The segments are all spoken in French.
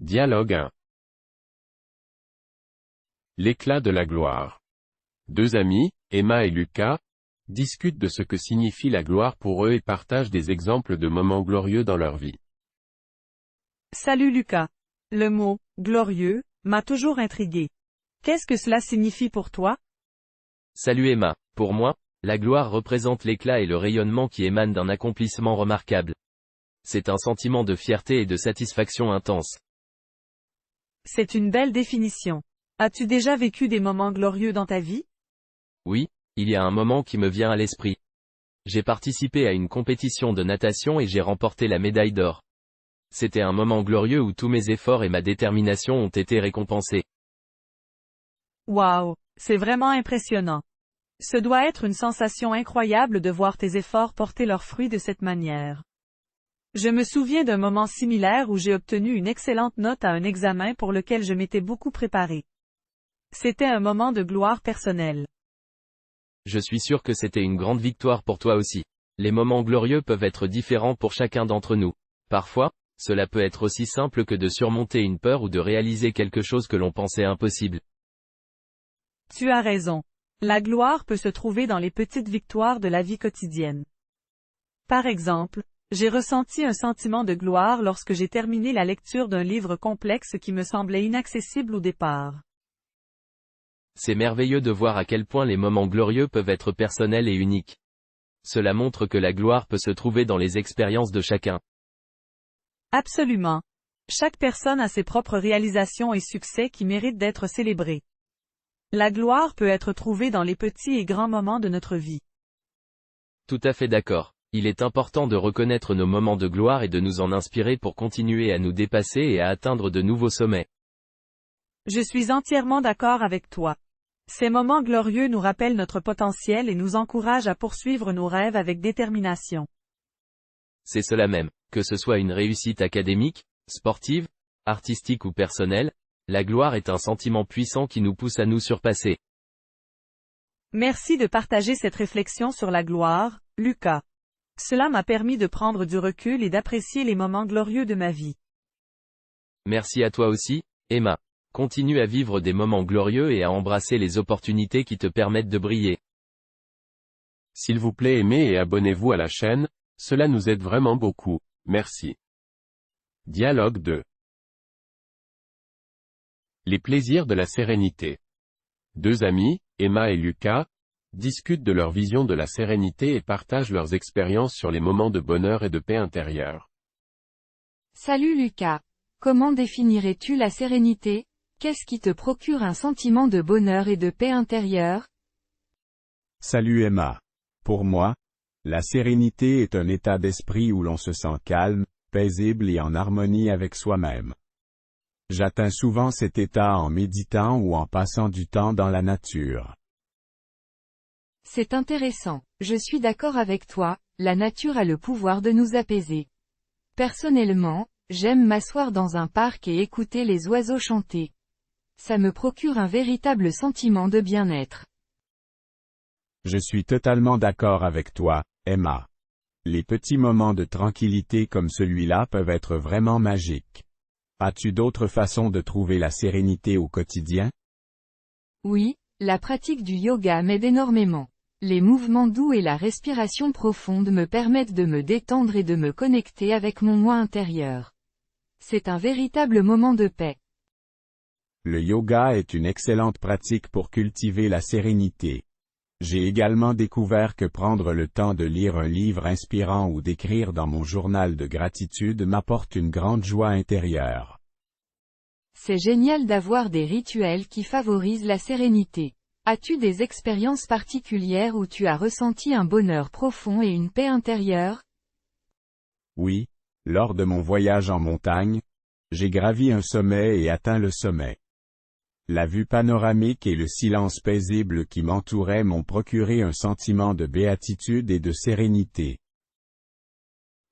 Dialogue 1. L'éclat de la gloire. Deux amis, Emma et Lucas, discutent de ce que signifie la gloire pour eux et partagent des exemples de moments glorieux dans leur vie. Salut Lucas. Le mot « glorieux » m'a toujours intrigué. Qu'est-ce que cela signifie pour toi? Salut Emma. Pour moi, la gloire représente l'éclat et le rayonnement qui émanent d'un accomplissement remarquable. C'est un sentiment de fierté et de satisfaction intense. C'est une belle définition. As-tu déjà vécu des moments glorieux dans ta vie? Oui, il y a un moment qui me vient à l'esprit. J'ai participé à une compétition de natation et j'ai remporté la médaille d'or. C'était un moment glorieux où tous mes efforts et ma détermination ont été récompensés. Waouh, c'est vraiment impressionnant. Ce doit être une sensation incroyable de voir tes efforts porter leurs fruits de cette manière. Je me souviens d'un moment similaire où j'ai obtenu une excellente note à un examen pour lequel je m'étais beaucoup préparé. C'était un moment de gloire personnelle. Je suis sûr que c'était une grande victoire pour toi aussi. Les moments glorieux peuvent être différents pour chacun d'entre nous. Parfois, cela peut être aussi simple que de surmonter une peur ou de réaliser quelque chose que l'on pensait impossible. Tu as raison. La gloire peut se trouver dans les petites victoires de la vie quotidienne. Par exemple, j'ai ressenti un sentiment de gloire lorsque j'ai terminé la lecture d'un livre complexe qui me semblait inaccessible au départ. C'est merveilleux de voir à quel point les moments glorieux peuvent être personnels et uniques. Cela montre que la gloire peut se trouver dans les expériences de chacun. Absolument. Chaque personne a ses propres réalisations et succès qui méritent d'être célébrés. La gloire peut être trouvée dans les petits et grands moments de notre vie. Tout à fait d'accord. Il est important de reconnaître nos moments de gloire et de nous en inspirer pour continuer à nous dépasser et à atteindre de nouveaux sommets. Je suis entièrement d'accord avec toi. Ces moments glorieux nous rappellent notre potentiel et nous encouragent à poursuivre nos rêves avec détermination. C'est cela même, que ce soit une réussite académique, sportive, artistique ou personnelle, la gloire est un sentiment puissant qui nous pousse à nous surpasser. Merci de partager cette réflexion sur la gloire, Lucas. Cela m'a permis de prendre du recul et d'apprécier les moments glorieux de ma vie. Merci à toi aussi, Emma. Continue à vivre des moments glorieux et à embrasser les opportunités qui te permettent de briller. S'il vous plaît, aimez et abonnez-vous à la chaîne, cela nous aide vraiment beaucoup, merci. Dialogue 2. Les plaisirs de la sérénité. Deux amis, Emma et Lucas, discutent de leur vision de la sérénité et partagent leurs expériences sur les moments de bonheur et de paix intérieure. Salut Lucas. Comment définirais-tu la sérénité? Qu'est-ce qui te procure un sentiment de bonheur et de paix intérieure? Salut Emma. Pour moi, la sérénité est un état d'esprit où l'on se sent calme, paisible et en harmonie avec soi-même. J'atteins souvent cet état en méditant ou en passant du temps dans la nature. C'est intéressant. Je suis d'accord avec toi, la nature a le pouvoir de nous apaiser. Personnellement, j'aime m'asseoir dans un parc et écouter les oiseaux chanter. Ça me procure un véritable sentiment de bien-être. Je suis totalement d'accord avec toi, Emma. Les petits moments de tranquillité comme celui-là peuvent être vraiment magiques. As-tu d'autres façons de trouver la sérénité au quotidien? Oui, la pratique du yoga m'aide énormément. Les mouvements doux et la respiration profonde me permettent de me détendre et de me connecter avec mon moi intérieur. C'est un véritable moment de paix. Le yoga est une excellente pratique pour cultiver la sérénité. J'ai également découvert que prendre le temps de lire un livre inspirant ou d'écrire dans mon journal de gratitude m'apporte une grande joie intérieure. C'est génial d'avoir des rituels qui favorisent la sérénité. As-tu des expériences particulières où tu as ressenti un bonheur profond et une paix intérieure? Oui, lors de mon voyage en montagne, j'ai gravi un sommet et atteint le sommet. La vue panoramique et le silence paisible qui m'entourait m'ont procuré un sentiment de béatitude et de sérénité.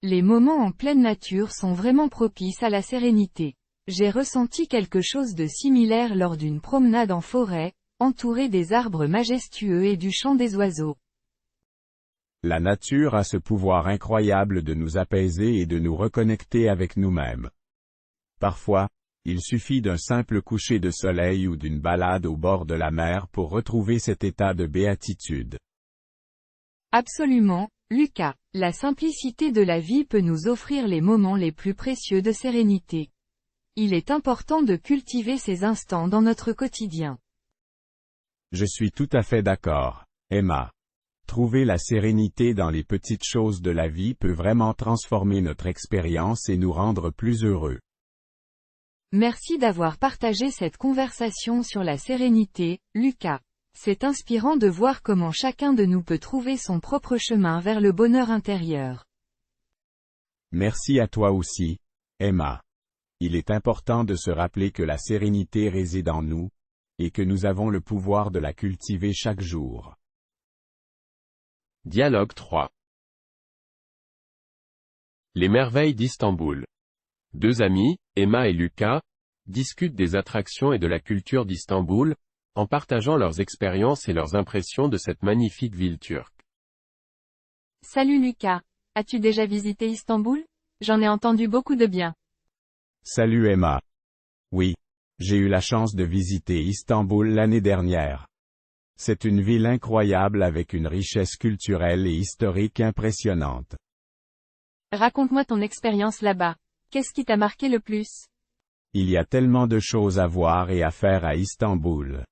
Les moments en pleine nature sont vraiment propices à la sérénité. J'ai ressenti quelque chose de similaire lors d'une promenade en forêt, entouré des arbres majestueux et du chant des oiseaux. La nature a ce pouvoir incroyable de nous apaiser et de nous reconnecter avec nous-mêmes. Parfois, Il suffit d'un simple coucher de soleil ou d'une balade au bord de la mer pour retrouver cet état de béatitude. Absolument, Lucas. La simplicité de la vie peut nous offrir les moments les plus précieux de sérénité. Il est important de cultiver ces instants dans notre quotidien. Je suis tout à fait d'accord, Emma. Trouver la sérénité dans les petites choses de la vie peut vraiment transformer notre expérience et nous rendre plus heureux. Merci d'avoir partagé cette conversation sur la sérénité, Lucas. C'est inspirant de voir comment chacun de nous peut trouver son propre chemin vers le bonheur intérieur. Merci à toi aussi, Emma. Il est important de se rappeler que la sérénité réside en nous, et que nous avons le pouvoir de la cultiver chaque jour. Dialogue 3. Les merveilles d'Istanbul. Deux amis, Emma et Lucas, discutent des attractions et de la culture d'Istanbul, en partageant leurs expériences et leurs impressions de cette magnifique ville turque. Salut Lucas. As-tu déjà visité Istanbul? J'en ai entendu beaucoup de bien. Salut Emma. Oui, j'ai eu la chance de visiter Istanbul l'année dernière. C'est une ville incroyable avec une richesse culturelle et historique impressionnante. Raconte-moi ton expérience là-bas. Qu'est-ce qui t'a marqué le plus? Il y a tellement de choses à voir et à faire à Istanbul.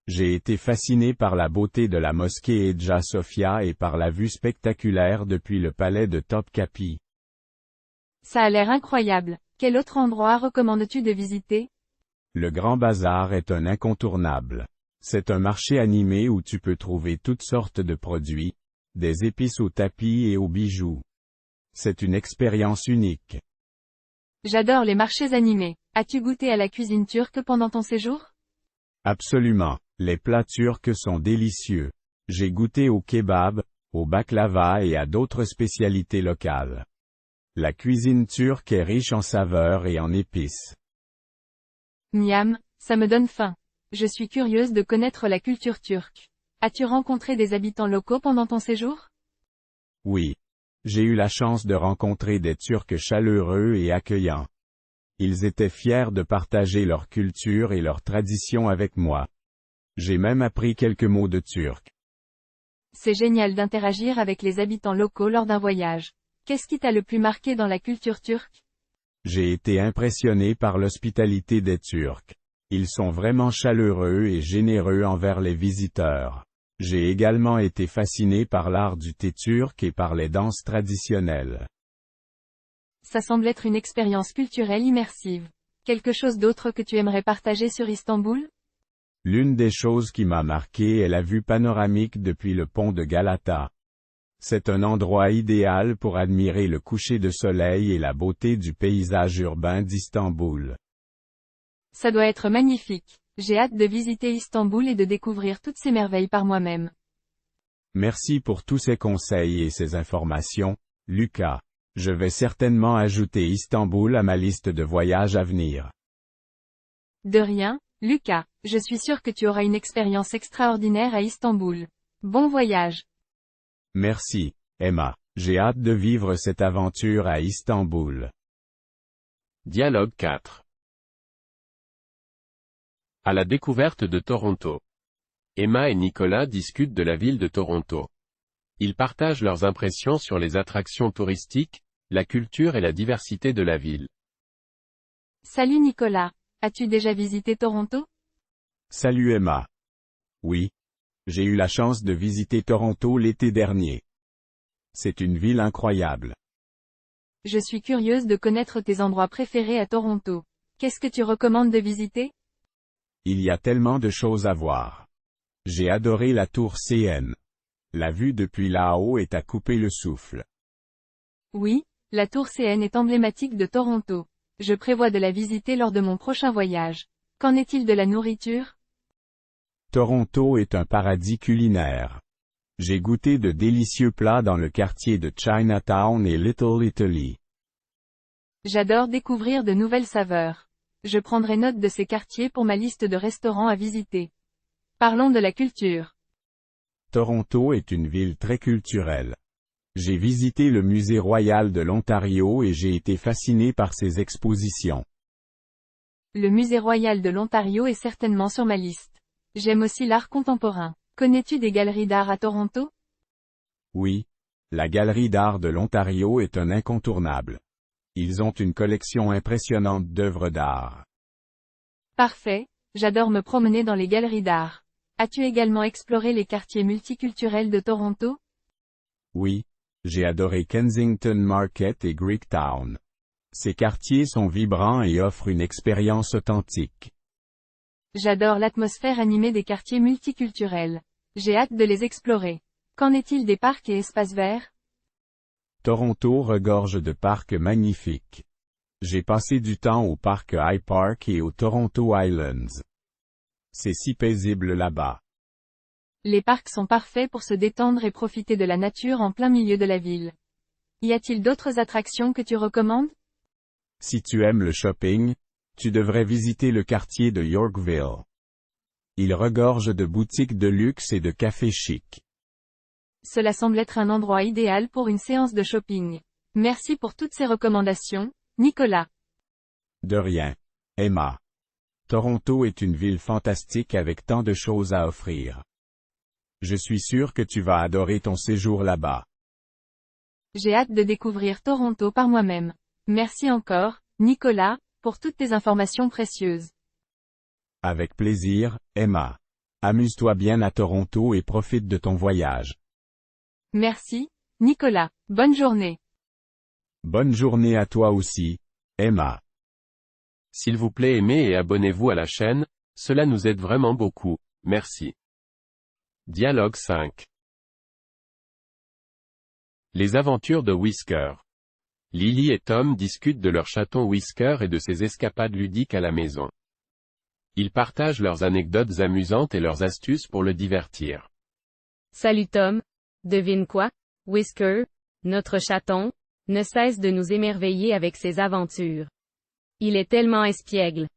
J'ai été fasciné par la beauté de la mosquée Hagia Sophia et par la vue spectaculaire depuis le palais de Topkapi. Ça a l'air incroyable. Quel autre endroit recommandes-tu de visiter? Le Grand Bazar est un incontournable. C'est un marché animé où tu peux trouver toutes sortes de produits, des épices aux tapis et aux bijoux. C'est une expérience unique. J'adore les marchés animés. As-tu goûté à la cuisine turque pendant ton séjour? Absolument. Les plats turcs sont délicieux. J'ai goûté au kebab, au baklava et à d'autres spécialités locales. La cuisine turque est riche en saveurs et en épices. Miam, ça me donne faim. Je suis curieuse de connaître la culture turque. As-tu rencontré des habitants locaux pendant ton séjour? Oui. J'ai eu la chance de rencontrer des Turcs chaleureux et accueillants. Ils étaient fiers de partager leur culture et leurs traditions avec moi. J'ai même appris quelques mots de turc. C'est génial d'interagir avec les habitants locaux lors d'un voyage. Qu'est-ce qui t'a le plus marqué dans la culture turque? J'ai été impressionné par l'hospitalité des Turcs. Ils sont vraiment chaleureux et généreux envers les visiteurs. J'ai également été fasciné par l'art du thé turc et par les danses traditionnelles. Ça semble être une expérience culturelle immersive. Quelque chose d'autre que tu aimerais partager sur Istanbul? L'une des choses qui m'a marqué est la vue panoramique depuis le pont de Galata. C'est un endroit idéal pour admirer le coucher de soleil et la beauté du paysage urbain d'Istanbul. Ça doit être magnifique. J'ai hâte de visiter Istanbul et de découvrir toutes ces merveilles par moi-même. Merci pour tous ces conseils et ces informations, Lucas. Je vais certainement ajouter Istanbul à ma liste de voyages à venir. De rien, Lucas. Je suis sûr que tu auras une expérience extraordinaire à Istanbul. Bon voyage. Merci, Emma. J'ai hâte de vivre cette aventure à Istanbul. Dialogue 4. À la découverte de Toronto. Emma et Nicolas discutent de la ville de Toronto. Ils partagent leurs impressions sur les attractions touristiques, la culture et la diversité de la ville. Salut Nicolas. As-tu déjà visité Toronto? Salut Emma. Oui. J'ai eu la chance de visiter Toronto l'été dernier. C'est une ville incroyable. Je suis curieuse de connaître tes endroits préférés à Toronto. Qu'est-ce que tu recommandes de visiter? Il y a tellement de choses à voir. J'ai adoré la tour CN. La vue depuis là-haut est à couper le souffle. Oui, la tour CN est emblématique de Toronto. Je prévois de la visiter lors de mon prochain voyage. Qu'en est-il de la nourriture? Toronto est un paradis culinaire. J'ai goûté de délicieux plats dans le quartier de Chinatown et Little Italy. J'adore découvrir de nouvelles saveurs. Je prendrai note de ces quartiers pour ma liste de restaurants à visiter. Parlons de la culture. Toronto est une ville très culturelle. J'ai visité le musée royal de l'Ontario et j'ai été fasciné par ses expositions. Le Musée royal de l'Ontario est certainement sur ma liste. J'aime aussi l'art contemporain. Connais-tu des galeries d'art à Toronto? Oui. La Galerie d'art de l'Ontario est un incontournable. Ils ont une collection impressionnante d'œuvres d'art. Parfait, j'adore me promener dans les galeries d'art. As-tu également exploré les quartiers multiculturels de Toronto? Oui. J'ai adoré Kensington Market et Greektown. Ces quartiers sont vibrants et offrent une expérience authentique. J'adore l'atmosphère animée des quartiers multiculturels. J'ai hâte de les explorer. Qu'en est-il des parcs et espaces verts? Toronto regorge de parcs magnifiques. J'ai passé du temps au parc High Park et aux Toronto Islands. C'est si paisible là-bas. Les parcs sont parfaits pour se détendre et profiter de la nature en plein milieu de la ville. Y a-t-il d'autres attractions que tu recommandes? Si tu aimes le shopping, tu devrais visiter le quartier de Yorkville. Il regorge de boutiques de luxe et de cafés chics. Cela semble être un endroit idéal pour une séance de shopping. Merci pour toutes ces recommandations, Nicolas. De rien, Emma. Toronto est une ville fantastique avec tant de choses à offrir. Je suis sûr que tu vas adorer ton séjour là-bas. J'ai hâte de découvrir Toronto par moi-même. Merci encore, Nicolas, pour toutes tes informations précieuses. Avec plaisir, Emma. Amuse-toi bien à Toronto et profite de ton voyage. Merci, Nicolas. Bonne journée. Bonne journée à toi aussi, Emma. S'il vous plaît aimez et abonnez-vous à la chaîne, cela nous aide vraiment beaucoup, merci. Dialogue 5. Les aventures de Whisker. Lily et Tom discutent de leur chaton Whisker et de ses escapades ludiques à la maison. Ils partagent leurs anecdotes amusantes et leurs astuces pour le divertir. Salut Tom. Devine quoi? Whisker, notre chaton, ne cesse de nous émerveiller avec ses aventures. Il est tellement espiègle.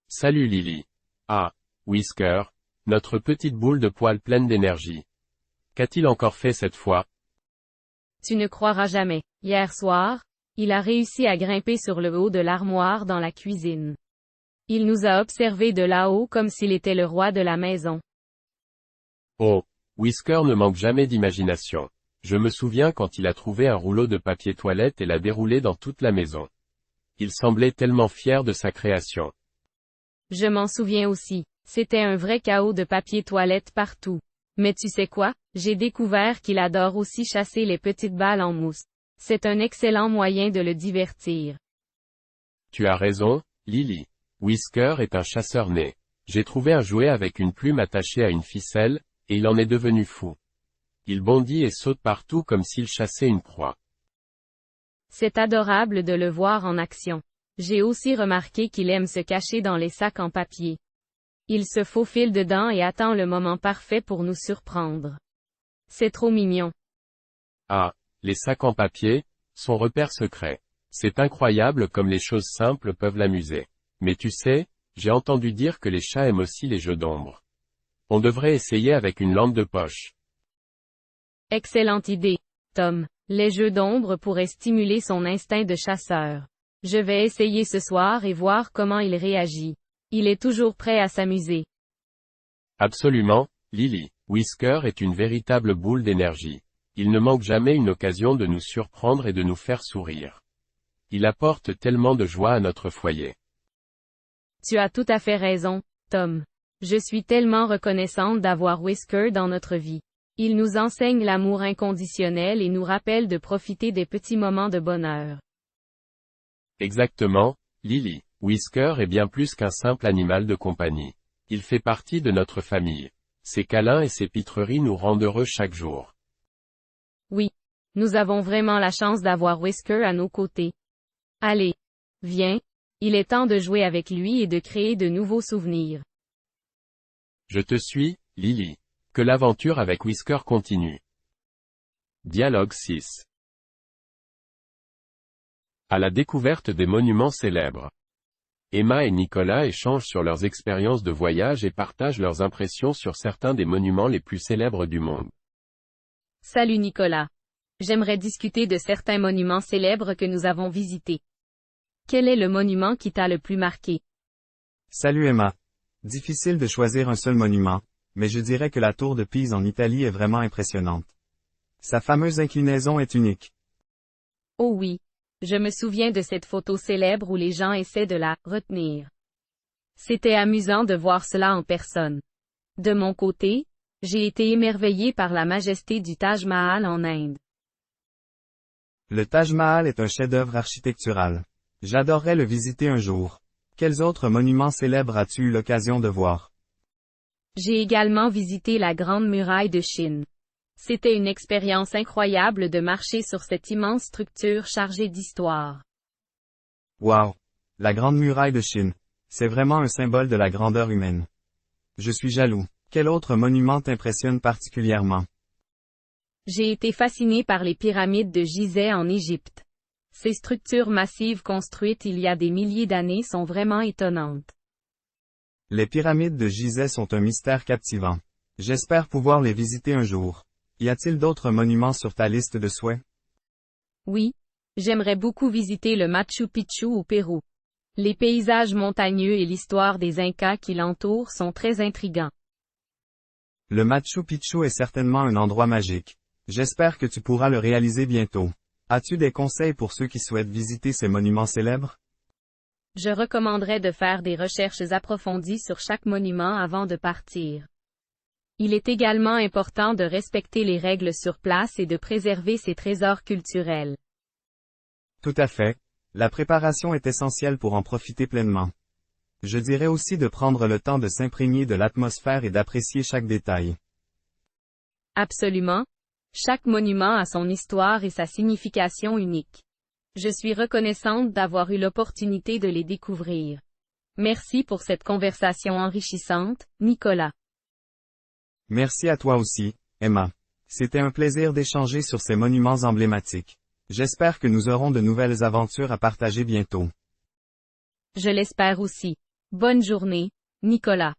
Salut Lily. Ah, Whisker, notre petite boule de poils pleine d'énergie. Qu'a-t-il encore fait cette fois? Tu ne croiras jamais. Hier soir, il a réussi à grimper sur le haut de l'armoire dans la cuisine. Il nous a observés de là-haut comme s'il était le roi de la maison. Oh, Whisker ne manque jamais d'imagination. Je me souviens quand il a trouvé un rouleau de papier toilette et l'a déroulé dans toute la maison. Il semblait tellement fier de sa création. Je m'en souviens aussi. C'était un vrai chaos de papier toilette partout. Mais tu sais quoi? J'ai découvert qu'il adore aussi chasser les petites balles en mousse. C'est un excellent moyen de le divertir. Tu as raison, Lily. Whisker est un chasseur né. J'ai trouvé un jouet avec une plume attachée à une ficelle, et il en est devenu fou. Il bondit et saute partout comme s'il chassait une proie. C'est adorable de le voir en action. J'ai aussi remarqué qu'il aime se cacher dans les sacs en papier. Il se faufile dedans et attend le moment parfait pour nous surprendre. C'est trop mignon. Ah, les sacs en papier, son repère secret. C'est incroyable comme les choses simples peuvent l'amuser. Mais tu sais, j'ai entendu dire que les chats aiment aussi les jeux d'ombre. On devrait essayer avec une lampe de poche. Excellente idée, Tom. Les jeux d'ombre pourraient stimuler son instinct de chasseur. Je vais essayer ce soir et voir comment il réagit. Il est toujours prêt à s'amuser. Absolument, Lily. Whisker est une véritable boule d'énergie. Il ne manque jamais une occasion de nous surprendre et de nous faire sourire. Il apporte tellement de joie à notre foyer. Tu as tout à fait raison, Tom. Je suis tellement reconnaissante d'avoir Whisker dans notre vie. Il nous enseigne l'amour inconditionnel et nous rappelle de profiter des petits moments de bonheur. Exactement, Lily. Whisker est bien plus qu'un simple animal de compagnie. Il fait partie de notre famille. Ses câlins et ses pitreries nous rendent heureux chaque jour. Oui. Nous avons vraiment la chance d'avoir Whisker à nos côtés. Allez. Viens. Il est temps de jouer avec lui et de créer de nouveaux souvenirs. Je te suis, Lily. Que l'aventure avec Whisker continue. Dialogue 6. À la découverte des monuments célèbres. Emma et Nicolas échangent sur leurs expériences de voyage et partagent leurs impressions sur certains des monuments les plus célèbres du monde. Salut Nicolas. J'aimerais discuter de certains monuments célèbres que nous avons visités. Quel est le monument qui t'a le plus marqué? Salut Emma. Difficile de choisir un seul monument, mais je dirais que la tour de Pise en Italie est vraiment impressionnante. Sa fameuse inclinaison est unique. Oh oui. Je me souviens de cette photo célèbre où les gens essaient de la retenir. C'était amusant de voir cela en personne. De mon côté, j'ai été émerveillé par la majesté du Taj Mahal en Inde. Le Taj Mahal est un chef-d'œuvre architectural. J'adorerais le visiter un jour. Quels autres monuments célèbres as-tu eu l'occasion de voir? J'ai également visité la Grande Muraille de Chine. C'était une expérience incroyable de marcher sur cette immense structure chargée d'histoire. Wow! La Grande Muraille de Chine. C'est vraiment un symbole de la grandeur humaine. Je suis jaloux. Quel autre monument t'impressionne particulièrement? J'ai été fasciné par les pyramides de Gizeh en Égypte. Ces structures massives construites il y a des milliers d'années sont vraiment étonnantes. Les pyramides de Gizeh sont un mystère captivant. J'espère pouvoir les visiter un jour. Y a-t-il d'autres monuments sur ta liste de souhaits? Oui, j'aimerais beaucoup visiter le Machu Picchu au Pérou. Les paysages montagneux et l'histoire des Incas qui l'entourent sont très intrigants. Le Machu Picchu est certainement un endroit magique. J'espère que tu pourras le réaliser bientôt. As-tu des conseils pour ceux qui souhaitent visiter ces monuments célèbres? Je recommanderais de faire des recherches approfondies sur chaque monument avant de partir. Il est également important de respecter les règles sur place et de préserver ces trésors culturels. Tout à fait. La préparation est essentielle pour en profiter pleinement. Je dirais aussi de prendre le temps de s'imprégner de l'atmosphère et d'apprécier chaque détail. Absolument. Chaque monument a son histoire et sa signification unique. Je suis reconnaissante d'avoir eu l'opportunité de les découvrir. Merci pour cette conversation enrichissante, Nicolas. Merci à toi aussi, Emma. C'était un plaisir d'échanger sur ces monuments emblématiques. J'espère que nous aurons de nouvelles aventures à partager bientôt. Je l'espère aussi. Bonne journée, Nicolas.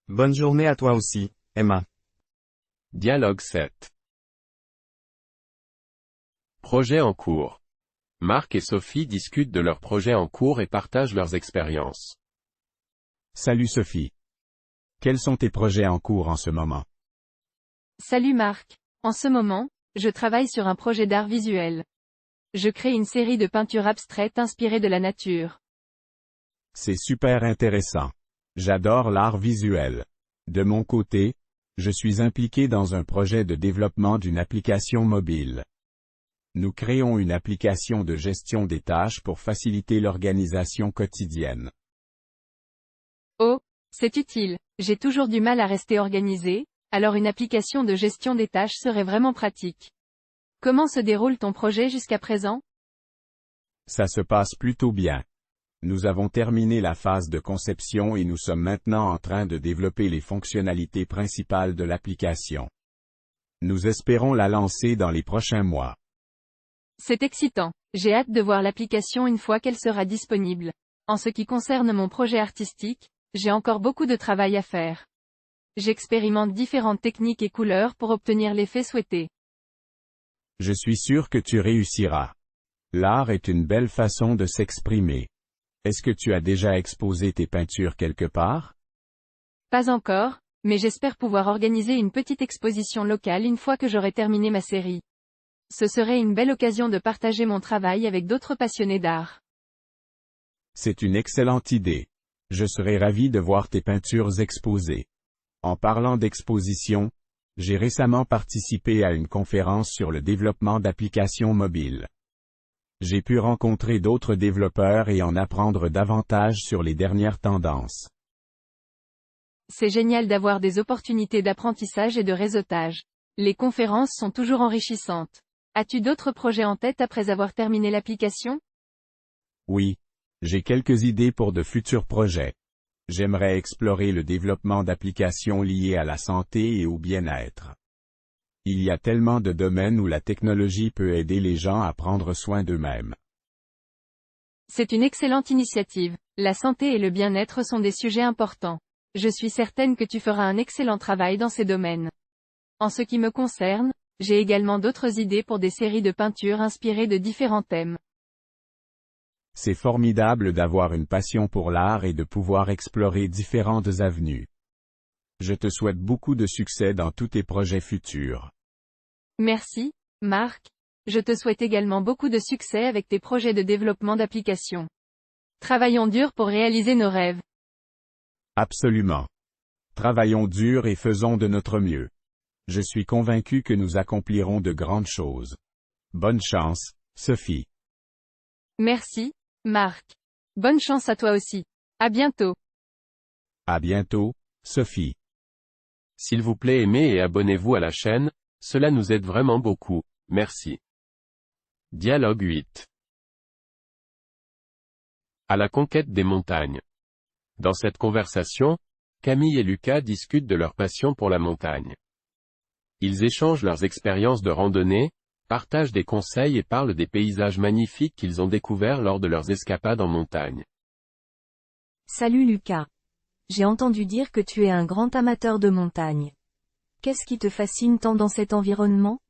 Bonne journée à toi aussi, Emma. Dialogue 7. Projet en cours. Marc et Sophie discutent de leurs projets en cours et partagent leurs expériences. Salut Sophie. Quels sont tes projets en cours en ce moment? Salut Marc. En ce moment, je travaille sur un projet d'art visuel. Je crée une série de peintures abstraites inspirées de la nature. C'est super intéressant. J'adore l'art visuel. De mon côté, je suis impliqué dans un projet de développement d'une application mobile. Nous créons une application de gestion des tâches pour faciliter l'organisation quotidienne. Oh, c'est utile. J'ai toujours du mal à rester organisé, alors une application de gestion des tâches serait vraiment pratique. Comment se déroule ton projet jusqu'à présent? Ça se passe plutôt bien. Nous avons terminé la phase de conception et nous sommes maintenant en train de développer les fonctionnalités principales de l'application. Nous espérons la lancer dans les prochains mois. C'est excitant. J'ai hâte de voir l'application une fois qu'elle sera disponible. En ce qui concerne mon projet artistique, j'ai encore beaucoup de travail à faire. J'expérimente différentes techniques et couleurs pour obtenir l'effet souhaité. Je suis sûr que tu réussiras. L'art est une belle façon de s'exprimer. Est-ce que tu as déjà exposé tes peintures quelque part? Pas encore, mais j'espère pouvoir organiser une petite exposition locale une fois que j'aurai terminé ma série. Ce serait une belle occasion de partager mon travail avec d'autres passionnés d'art. C'est une excellente idée. Je serais ravi de voir tes peintures exposées. En parlant d'exposition, j'ai récemment participé à une conférence sur le développement d'applications mobiles. J'ai pu rencontrer d'autres développeurs et en apprendre davantage sur les dernières tendances. C'est génial d'avoir des opportunités d'apprentissage et de réseautage. Les conférences sont toujours enrichissantes. As-tu d'autres projets en tête après avoir terminé l'application? Oui, j'ai quelques idées pour de futurs projets. J'aimerais explorer le développement d'applications liées à la santé et au bien-être. Il y a tellement de domaines où la technologie peut aider les gens à prendre soin d'eux-mêmes. C'est une excellente initiative. La santé et le bien-être sont des sujets importants. Je suis certaine que tu feras un excellent travail dans ces domaines. En ce qui me concerne, j'ai également d'autres idées pour des séries de peintures inspirées de différents thèmes. C'est formidable d'avoir une passion pour l'art et de pouvoir explorer différentes avenues. Je te souhaite beaucoup de succès dans tous tes projets futurs. Merci, Marc. Je te souhaite également beaucoup de succès avec tes projets de développement d'applications. Travaillons dur pour réaliser nos rêves. Absolument. Travaillons dur et faisons de notre mieux. Je suis convaincu que nous accomplirons de grandes choses. Bonne chance, Sophie. Merci, Marc. Bonne chance à toi aussi. À bientôt. À bientôt, Sophie. S'il vous plaît aimez et abonnez-vous à la chaîne, cela nous aide vraiment beaucoup, merci. Dialogue 8. À la conquête des montagnes. Dans cette conversation, Camille et Lucas discutent de leur passion pour la montagne. Ils échangent leurs expériences de randonnée, partagent des conseils et parlent des paysages magnifiques qu'ils ont découverts lors de leurs escapades en montagne. Salut Lucas. J'ai entendu dire que tu es un grand amateur de montagne. Qu'est-ce qui te fascine tant dans cet environnement?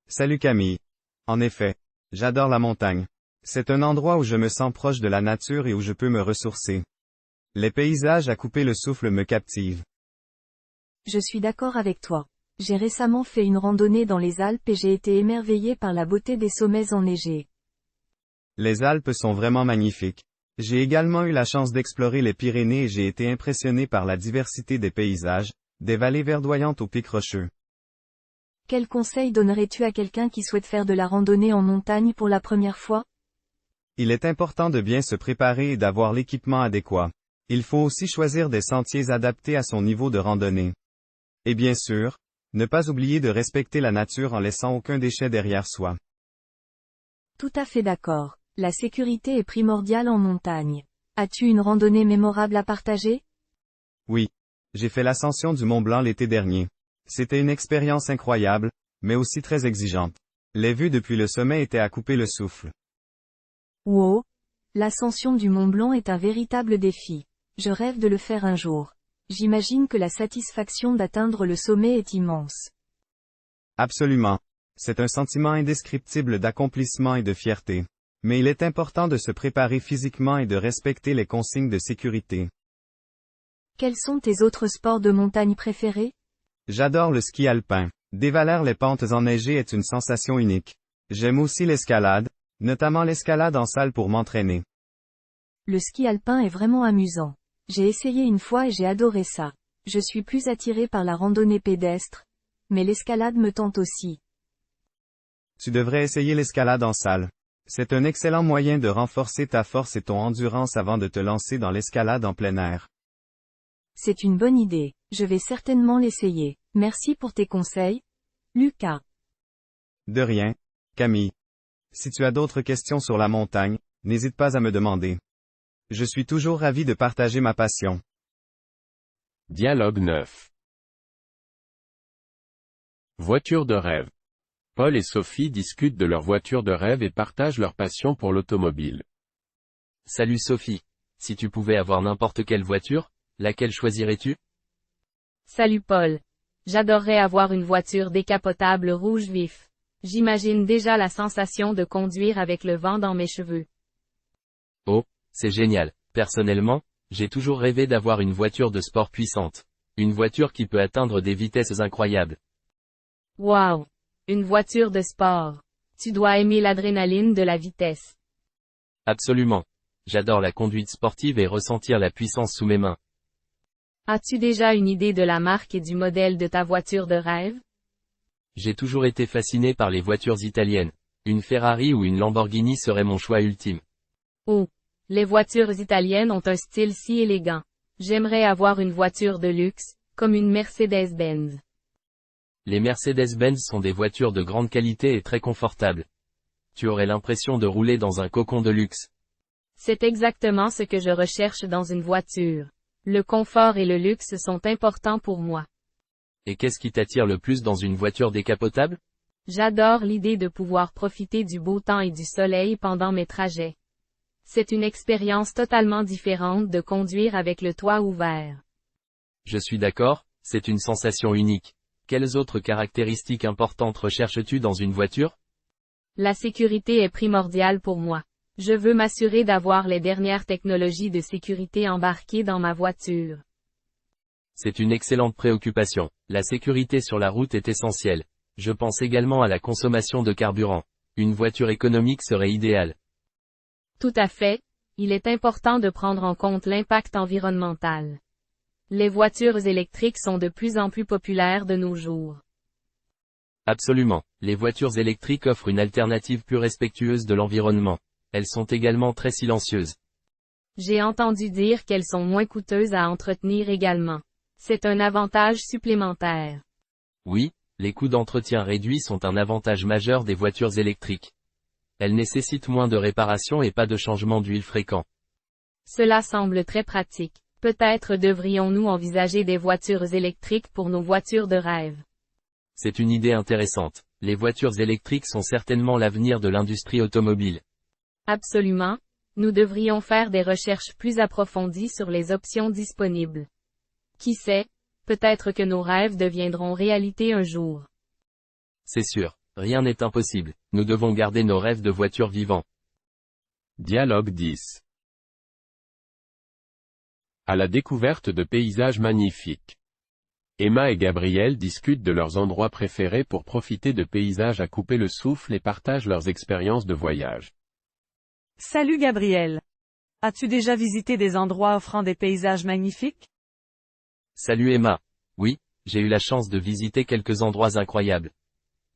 Salut Camille. En effet, j'adore la montagne. C'est un endroit où je me sens proche de la nature et où je peux me ressourcer. Les paysages à couper le souffle me captivent. Je suis d'accord avec toi. J'ai récemment fait une randonnée dans les Alpes et j'ai été émerveillé par la beauté des sommets enneigés. Les Alpes sont vraiment magnifiques. J'ai également eu la chance d'explorer les Pyrénées et j'ai été impressionné par la diversité des paysages, des vallées verdoyantes aux pics rocheux. Quel conseil donnerais-tu à quelqu'un qui souhaite faire de la randonnée en montagne pour la première fois? Il est important de bien se préparer et d'avoir l'équipement adéquat. Il faut aussi choisir des sentiers adaptés à son niveau de randonnée. Et bien sûr, ne pas oublier de respecter la nature en laissant aucun déchet derrière soi. Tout à fait d'accord. La sécurité est primordiale en montagne. As-tu une randonnée mémorable à partager? Oui. J'ai fait l'ascension du Mont Blanc l'été dernier. C'était une expérience incroyable, mais aussi très exigeante. Les vues depuis le sommet étaient à couper le souffle. Wow! L'ascension du Mont Blanc est un véritable défi. Je rêve de le faire un jour. J'imagine que la satisfaction d'atteindre le sommet est immense. Absolument. C'est un sentiment indescriptible d'accomplissement et de fierté. Mais il est important de se préparer physiquement et de respecter les consignes de sécurité. Quels sont tes autres sports de montagne préférés? J'adore le ski alpin. Dévaler les pentes enneigées est une sensation unique. J'aime aussi l'escalade, notamment l'escalade en salle pour m'entraîner. Le ski alpin est vraiment amusant. J'ai essayé une fois et j'ai adoré ça. Je suis plus attiré par la randonnée pédestre, mais l'escalade me tente aussi. Tu devrais essayer l'escalade en salle. C'est un excellent moyen de renforcer ta force et ton endurance avant de te lancer dans l'escalade en plein air. C'est une bonne idée. Je vais certainement l'essayer. Merci pour tes conseils, Lucas. De rien, Camille. Si tu as d'autres questions sur la montagne, n'hésite pas à me demander. Je suis toujours ravi de partager ma passion. Dialogue 9. Voiture de rêve. Paul et Sophie discutent de leur voiture de rêve et partagent leur passion pour l'automobile. Salut Sophie. Si tu pouvais avoir n'importe quelle voiture, laquelle choisirais-tu? Salut Paul. J'adorerais avoir une voiture décapotable rouge vif. J'imagine déjà la sensation de conduire avec le vent dans mes cheveux. Oh, c'est génial. Personnellement, j'ai toujours rêvé d'avoir une voiture de sport puissante. Une voiture qui peut atteindre des vitesses incroyables. Waouh! Une voiture de sport. Tu dois aimer l'adrénaline de la vitesse. Absolument. J'adore la conduite sportive et ressentir la puissance sous mes mains. As-tu déjà une idée de la marque et du modèle de ta voiture de rêve? J'ai toujours été fasciné par les voitures italiennes. Une Ferrari ou une Lamborghini serait mon choix ultime. Oh! Les voitures italiennes ont un style si élégant. J'aimerais avoir une voiture de luxe, comme une Mercedes-Benz. Les Mercedes-Benz sont des voitures de grande qualité et très confortables. Tu aurais l'impression de rouler dans un cocon de luxe. C'est exactement ce que je recherche dans une voiture. Le confort et le luxe sont importants pour moi. Et qu'est-ce qui t'attire le plus dans une voiture décapotable? J'adore l'idée de pouvoir profiter du beau temps et du soleil pendant mes trajets. C'est une expérience totalement différente de conduire avec le toit ouvert. Je suis d'accord, c'est une sensation unique. Quelles autres caractéristiques importantes recherches-tu dans une voiture? La sécurité est primordiale pour moi. Je veux m'assurer d'avoir les dernières technologies de sécurité embarquées dans ma voiture. C'est une excellente préoccupation. La sécurité sur la route est essentielle. Je pense également à la consommation de carburant. Une voiture économique serait idéale. Tout à fait, il est important de prendre en compte l'impact environnemental. Les voitures électriques sont de plus en plus populaires de nos jours. Absolument. Les voitures électriques offrent une alternative plus respectueuse de l'environnement. Elles sont également très silencieuses. J'ai entendu dire qu'elles sont moins coûteuses à entretenir également. C'est un avantage supplémentaire. Oui, les coûts d'entretien réduits sont un avantage majeur des voitures électriques. Elles nécessitent moins de réparations et pas de changement d'huile fréquent. Cela semble très pratique. Peut-être devrions-nous envisager des voitures électriques pour nos voitures de rêve. C'est une idée intéressante. Les voitures électriques sont certainement l'avenir de l'industrie automobile. Absolument. Nous devrions faire des recherches plus approfondies sur les options disponibles. Qui sait, peut-être que nos rêves deviendront réalité un jour. C'est sûr, rien n'est impossible. Nous devons garder nos rêves de voitures vivants. Dialogue 10. À la découverte de paysages magnifiques. Emma et Gabriel discutent de leurs endroits préférés pour profiter de paysages à couper le souffle et partagent leurs expériences de voyage. Salut Gabriel. As-tu déjà visité des endroits offrant des paysages magnifiques? Salut Emma. Oui, j'ai eu la chance de visiter quelques endroits incroyables.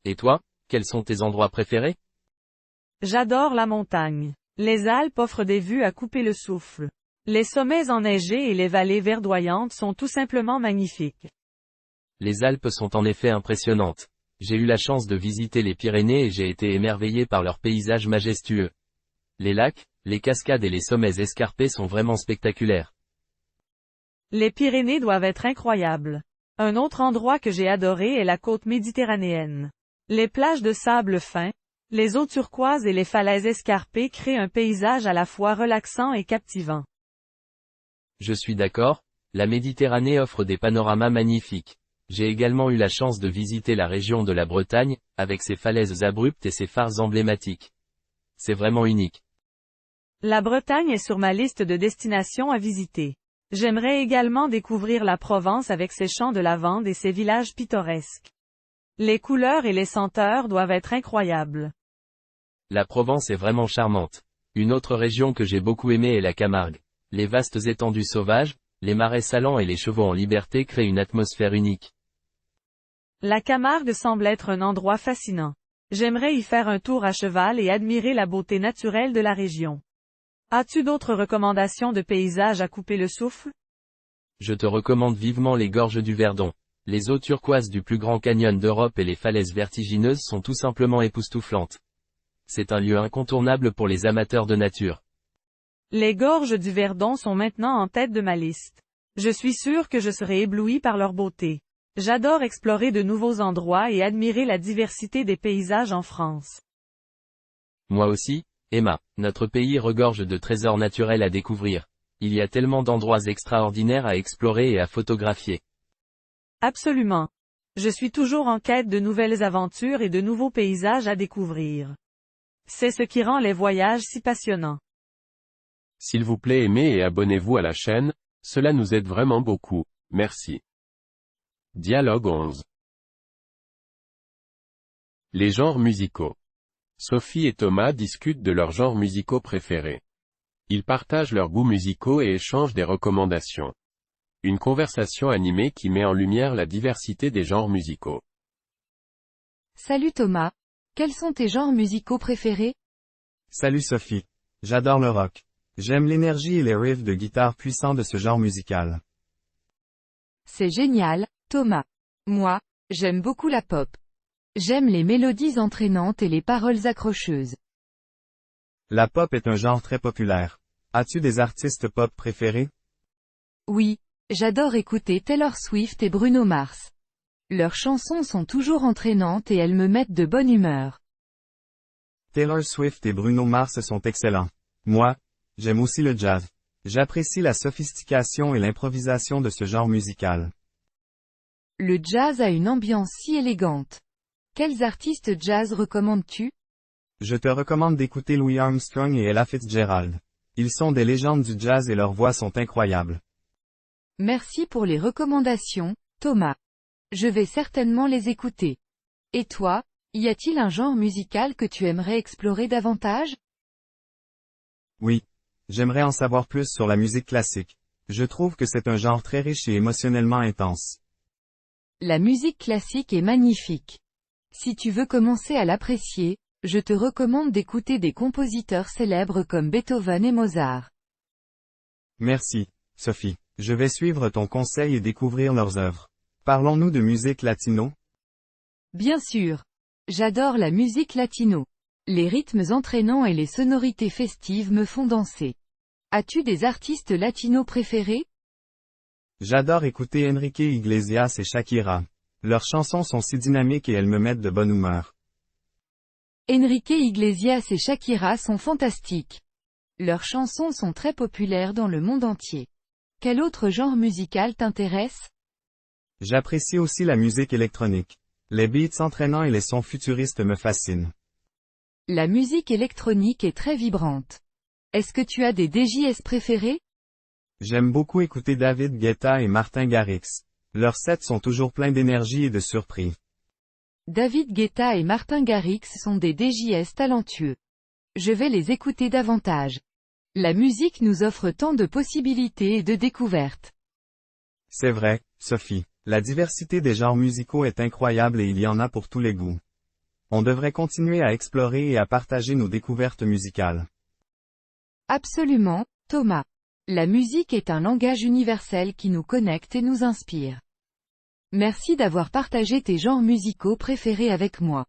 Et toi, quels sont tes endroits préférés? J'adore la montagne. Les Alpes offrent des vues à couper le souffle. Les sommets enneigés et les vallées verdoyantes sont tout simplement magnifiques. Les Alpes sont en effet impressionnantes. J'ai eu la chance de visiter les Pyrénées et j'ai été émerveillé par leurs paysages majestueux. Les lacs, les cascades et les sommets escarpés sont vraiment spectaculaires. Les Pyrénées doivent être incroyables. Un autre endroit que j'ai adoré est la côte méditerranéenne. Les plages de sable fin, les eaux turquoises et les falaises escarpées créent un paysage à la fois relaxant et captivant. Je suis d'accord, la Méditerranée offre des panoramas magnifiques. J'ai également eu la chance de visiter la région de la Bretagne, avec ses falaises abruptes et ses phares emblématiques. C'est vraiment unique. La Bretagne est sur ma liste de destinations à visiter. J'aimerais également découvrir la Provence avec ses champs de lavande et ses villages pittoresques. Les couleurs et les senteurs doivent être incroyables. La Provence est vraiment charmante. Une autre région que j'ai beaucoup aimée est la Camargue. Les vastes étendues sauvages, les marais salants et les chevaux en liberté créent une atmosphère unique. La Camargue semble être un endroit fascinant. J'aimerais y faire un tour à cheval et admirer la beauté naturelle de la région. As-tu d'autres recommandations de paysages à couper le souffle? Je te recommande vivement les gorges du Verdon. Les eaux turquoises du plus grand canyon d'Europe et les falaises vertigineuses sont tout simplement époustouflantes. C'est un lieu incontournable pour les amateurs de nature. Les gorges du Verdon sont maintenant en tête de ma liste. Je suis sûr que je serai ébloui par leur beauté. J'adore explorer de nouveaux endroits et admirer la diversité des paysages en France. Moi aussi, Emma, notre pays regorge de trésors naturels à découvrir. Il y a tellement d'endroits extraordinaires à explorer et à photographier. Absolument. Je suis toujours en quête de nouvelles aventures et de nouveaux paysages à découvrir. C'est ce qui rend les voyages si passionnants. S'il vous plaît aimez et abonnez-vous à la chaîne, cela nous aide vraiment beaucoup, merci. Dialogue 11. Les genres musicaux. Sophie et Thomas discutent de leurs genres musicaux préférés. Ils partagent leurs goûts musicaux et échangent des recommandations. Une conversation animée qui met en lumière la diversité des genres musicaux. Salut Thomas. Quels sont tes genres musicaux préférés? Salut Sophie. J'adore le rock. J'aime l'énergie et les riffs de guitare puissants de ce genre musical. C'est génial, Thomas. Moi, j'aime beaucoup la pop. J'aime les mélodies entraînantes et les paroles accrocheuses. La pop est un genre très populaire. As-tu des artistes pop préférés? Oui, j'adore écouter Taylor Swift et Bruno Mars. Leurs chansons sont toujours entraînantes et elles me mettent de bonne humeur. Taylor Swift et Bruno Mars sont excellents. Moi, j'aime aussi le jazz. J'apprécie la sophistication et l'improvisation de ce genre musical. Le jazz a une ambiance si élégante. Quels artistes jazz recommandes-tu? Je te recommande d'écouter Louis Armstrong et Ella Fitzgerald. Ils sont des légendes du jazz et leurs voix sont incroyables. Merci pour les recommandations, Thomas. Je vais certainement les écouter. Et toi, y a-t-il un genre musical que tu aimerais explorer davantage? Oui. J'aimerais en savoir plus sur la musique classique. Je trouve que c'est un genre très riche et émotionnellement intense. La musique classique est magnifique. Si tu veux commencer à l'apprécier, je te recommande d'écouter des compositeurs célèbres comme Beethoven et Mozart. Merci, Sophie. Je vais suivre ton conseil et découvrir leurs œuvres. Parlons-nous de musique latino? Bien sûr. J'adore la musique latino. Les rythmes entraînants et les sonorités festives me font danser. As-tu des artistes latinos préférés? J'adore écouter Enrique Iglesias et Shakira. Leurs chansons sont si dynamiques et elles me mettent de bonne humeur. Enrique Iglesias et Shakira sont fantastiques. Leurs chansons sont très populaires dans le monde entier. Quel autre genre musical t'intéresse? J'apprécie aussi la musique électronique. Les beats entraînants et les sons futuristes me fascinent. La musique électronique est très vibrante. Est-ce que tu as des DJs préférés? J'aime beaucoup écouter David Guetta et Martin Garrix. Leurs sets sont toujours pleins d'énergie et de surprise. David Guetta et Martin Garrix sont des DJs talentueux. Je vais les écouter davantage. La musique nous offre tant de possibilités et de découvertes. C'est vrai, Sophie. La diversité des genres musicaux est incroyable et il y en a pour tous les goûts. On devrait continuer à explorer et à partager nos découvertes musicales. Absolument, Thomas. La musique est un langage universel qui nous connecte et nous inspire. Merci d'avoir partagé tes genres musicaux préférés avec moi.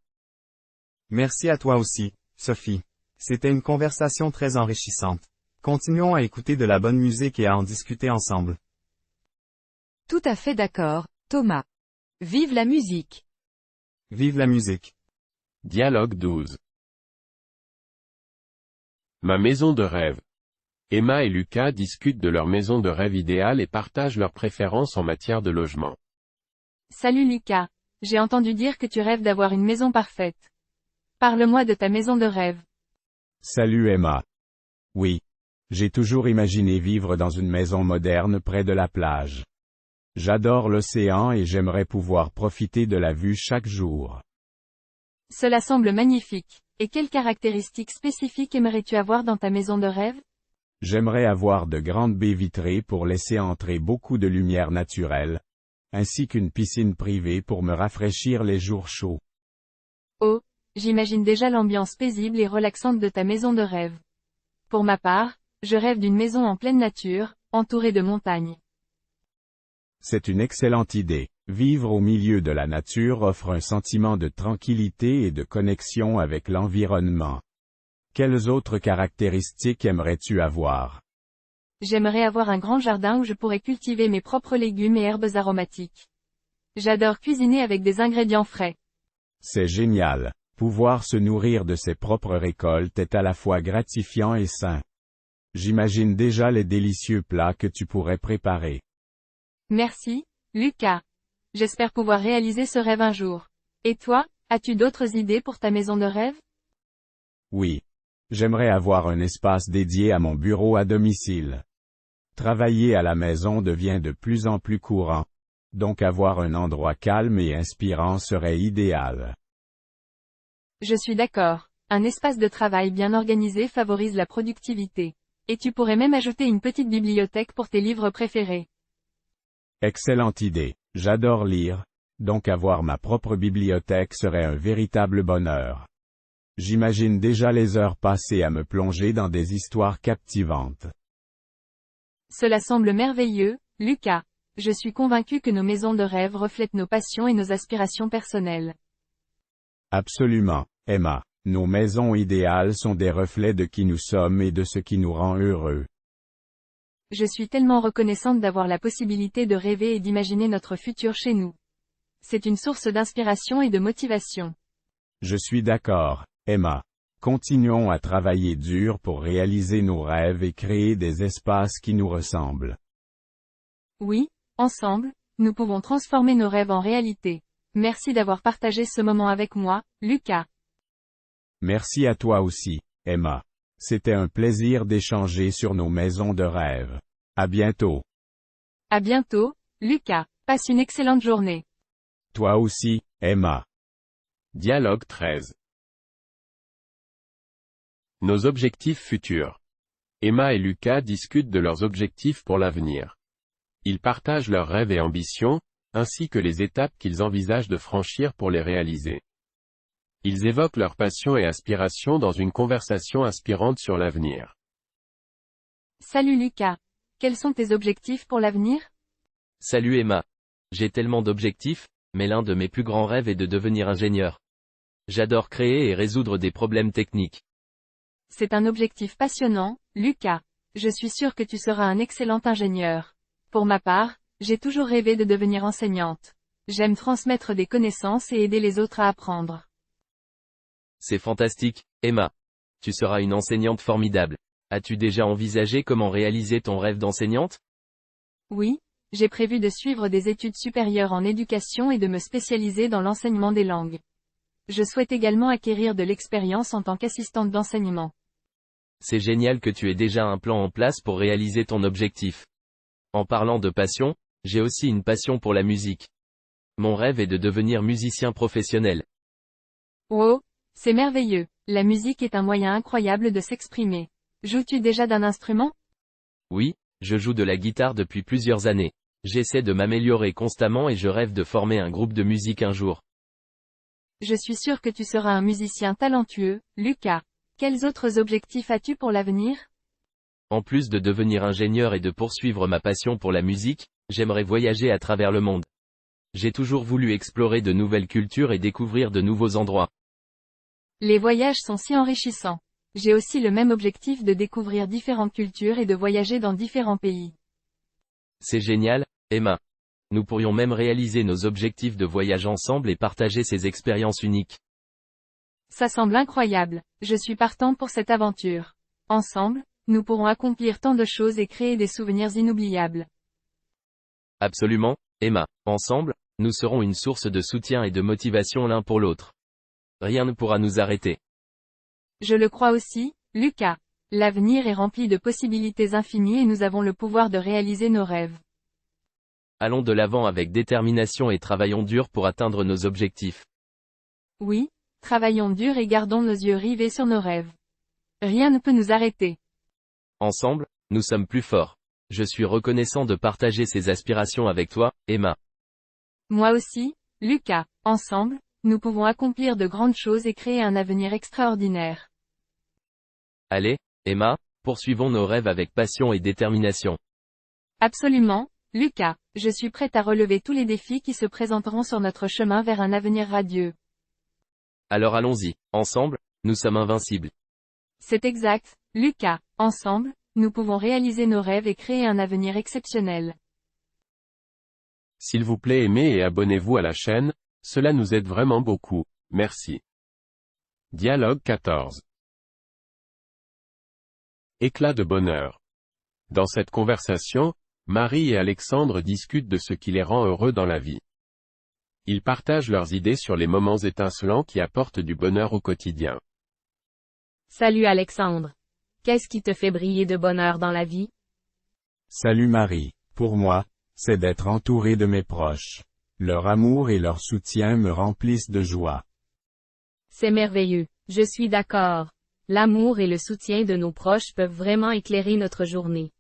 Merci à toi aussi, Sophie. C'était une conversation très enrichissante. Continuons à écouter de la bonne musique et à en discuter ensemble. Tout à fait d'accord, Thomas. Vive la musique! Vive la musique! Dialogue 12. Ma maison de rêve. Emma et Lucas discutent de leur maison de rêve idéale et partagent leurs préférences en matière de logement. Salut Lucas. J'ai entendu dire que tu rêves d'avoir une maison parfaite. Parle-moi de ta maison de rêve. Salut Emma. Oui. J'ai toujours imaginé vivre dans une maison moderne près de la plage. J'adore l'océan et j'aimerais pouvoir profiter de la vue chaque jour. Cela semble magnifique. Et quelles caractéristiques spécifiques aimerais-tu avoir dans ta maison de rêve? J'aimerais avoir de grandes baies vitrées pour laisser entrer beaucoup de lumière naturelle, ainsi qu'une piscine privée pour me rafraîchir les jours chauds. Oh, j'imagine déjà l'ambiance paisible et relaxante de ta maison de rêve. Pour ma part, je rêve d'une maison en pleine nature, entourée de montagnes. C'est une excellente idée. Vivre au milieu de la nature offre un sentiment de tranquillité et de connexion avec l'environnement. Quelles autres caractéristiques aimerais-tu avoir? J'aimerais avoir un grand jardin où je pourrais cultiver mes propres légumes et herbes aromatiques. J'adore cuisiner avec des ingrédients frais. C'est génial. Pouvoir se nourrir de ses propres récoltes est à la fois gratifiant et sain. J'imagine déjà les délicieux plats que tu pourrais préparer. Merci, Lucas. J'espère pouvoir réaliser ce rêve un jour. Et toi, as-tu d'autres idées pour ta maison de rêve? Oui. J'aimerais avoir un espace dédié à mon bureau à domicile. Travailler à la maison devient de plus en plus courant. Donc avoir un endroit calme et inspirant serait idéal. Je suis d'accord. Un espace de travail bien organisé favorise la productivité. Et tu pourrais même ajouter une petite bibliothèque pour tes livres préférés. Excellente idée. J'adore lire, donc avoir ma propre bibliothèque serait un véritable bonheur. J'imagine déjà les heures passées à me plonger dans des histoires captivantes. Cela semble merveilleux, Lucas. Je suis convaincu que nos maisons de rêve reflètent nos passions et nos aspirations personnelles. Absolument, Emma. Nos maisons idéales sont des reflets de qui nous sommes et de ce qui nous rend heureux. Je suis tellement reconnaissante d'avoir la possibilité de rêver et d'imaginer notre futur chez nous. C'est une source d'inspiration et de motivation. Je suis d'accord, Emma. Continuons à travailler dur pour réaliser nos rêves et créer des espaces qui nous ressemblent. Oui, ensemble, nous pouvons transformer nos rêves en réalité. Merci d'avoir partagé ce moment avec moi, Lucas. Merci à toi aussi, Emma. C'était un plaisir d'échanger sur nos maisons de rêve. À bientôt. À bientôt, Lucas. Passe une excellente journée. Toi aussi, Emma. Dialogue 13. Nos objectifs futurs. Emma et Lucas discutent de leurs objectifs pour l'avenir. Ils partagent leurs rêves et ambitions, ainsi que les étapes qu'ils envisagent de franchir pour les réaliser. Ils évoquent leurs passions et aspirations dans une conversation inspirante sur l'avenir. Salut Lucas. Quels sont tes objectifs pour l'avenir? Salut Emma. J'ai tellement d'objectifs, mais l'un de mes plus grands rêves est de devenir ingénieur. J'adore créer et résoudre des problèmes techniques. C'est un objectif passionnant, Lucas. Je suis sûr que tu seras un excellent ingénieur. Pour ma part, j'ai toujours rêvé de devenir enseignante. J'aime transmettre des connaissances et aider les autres à apprendre. C'est fantastique, Emma. Tu seras une enseignante formidable. As-tu déjà envisagé comment réaliser ton rêve d'enseignante? Oui, j'ai prévu de suivre des études supérieures en éducation et de me spécialiser dans l'enseignement des langues. Je souhaite également acquérir de l'expérience en tant qu'assistante d'enseignement. C'est génial que tu aies déjà un plan en place pour réaliser ton objectif. En parlant de passion, j'ai aussi une passion pour la musique. Mon rêve est de devenir musicien professionnel. Oh, c'est merveilleux. La musique est un moyen incroyable de s'exprimer. Joues-tu déjà d'un instrument? Oui, je joue de la guitare depuis plusieurs années. J'essaie de m'améliorer constamment et je rêve de former un groupe de musique un jour. Je suis sûr que tu seras un musicien talentueux, Lucas. Quels autres objectifs as-tu pour l'avenir? En plus de devenir ingénieur et de poursuivre ma passion pour la musique, j'aimerais voyager à travers le monde. J'ai toujours voulu explorer de nouvelles cultures et découvrir de nouveaux endroits. Les voyages sont si enrichissants. J'ai aussi le même objectif de découvrir différentes cultures et de voyager dans différents pays. C'est génial, Emma. Nous pourrions même réaliser nos objectifs de voyage ensemble et partager ces expériences uniques. Ça semble incroyable. Je suis partant pour cette aventure. Ensemble, nous pourrons accomplir tant de choses et créer des souvenirs inoubliables. Absolument, Emma. Ensemble, nous serons une source de soutien et de motivation l'un pour l'autre. Rien ne pourra nous arrêter. Je le crois aussi, Lucas. L'avenir est rempli de possibilités infinies et nous avons le pouvoir de réaliser nos rêves. Allons de l'avant avec détermination et travaillons dur pour atteindre nos objectifs. Oui, travaillons dur et gardons nos yeux rivés sur nos rêves. Rien ne peut nous arrêter. Ensemble, nous sommes plus forts. Je suis reconnaissant de partager ces aspirations avec toi, Emma. Moi aussi, Lucas. Ensemble, nous pouvons accomplir de grandes choses et créer un avenir extraordinaire. Allez, Emma, poursuivons nos rêves avec passion et détermination. Absolument, Lucas. Je suis prête à relever tous les défis qui se présenteront sur notre chemin vers un avenir radieux. Alors allons-y. Ensemble, nous sommes invincibles. C'est exact, Lucas. Ensemble, nous pouvons réaliser nos rêves et créer un avenir exceptionnel. S'il vous plaît, aimez et abonnez-vous à la chaîne, cela nous aide vraiment beaucoup, merci. Dialogue 14. Éclat de bonheur. Dans cette conversation, Marie et Alexandre discutent de ce qui les rend heureux dans la vie. Ils partagent leurs idées sur les moments étincelants qui apportent du bonheur au quotidien. Salut Alexandre. Qu'est-ce qui te fait briller de bonheur dans la vie? Salut Marie. Pour moi, c'est d'être entouré de mes proches. Leur amour et leur soutien me remplissent de joie. C'est merveilleux. Je suis d'accord. L'amour et le soutien de nos proches peuvent vraiment éclairer notre journée.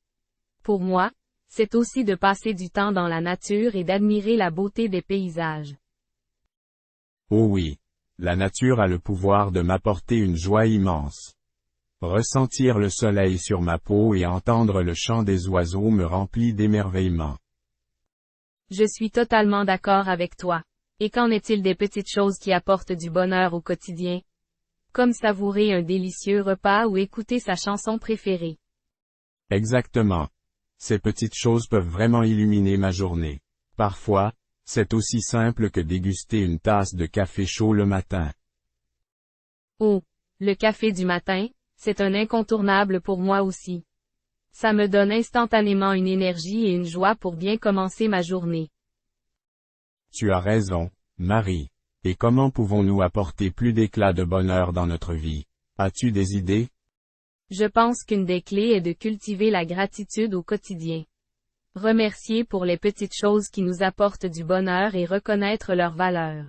Pour moi, c'est aussi de passer du temps dans la nature et d'admirer la beauté des paysages. Oh oui. La nature a le pouvoir de m'apporter une joie immense. Ressentir le soleil sur ma peau et entendre le chant des oiseaux me remplit d'émerveillement. Je suis totalement d'accord avec toi. Et qu'en est-il des petites choses qui apportent du bonheur au quotidien? Comme savourer un délicieux repas ou écouter sa chanson préférée. Exactement. Ces petites choses peuvent vraiment illuminer ma journée. Parfois, c'est aussi simple que déguster une tasse de café chaud le matin. Oh, le café du matin, c'est un incontournable pour moi aussi. Ça me donne instantanément une énergie et une joie pour bien commencer ma journée. Tu as raison, Marie. Et comment pouvons-nous apporter plus d'éclat de bonheur dans notre vie? As-tu des idées? Je pense qu'une des clés est de cultiver la gratitude au quotidien. Remercier pour les petites choses qui nous apportent du bonheur et reconnaître leur valeur.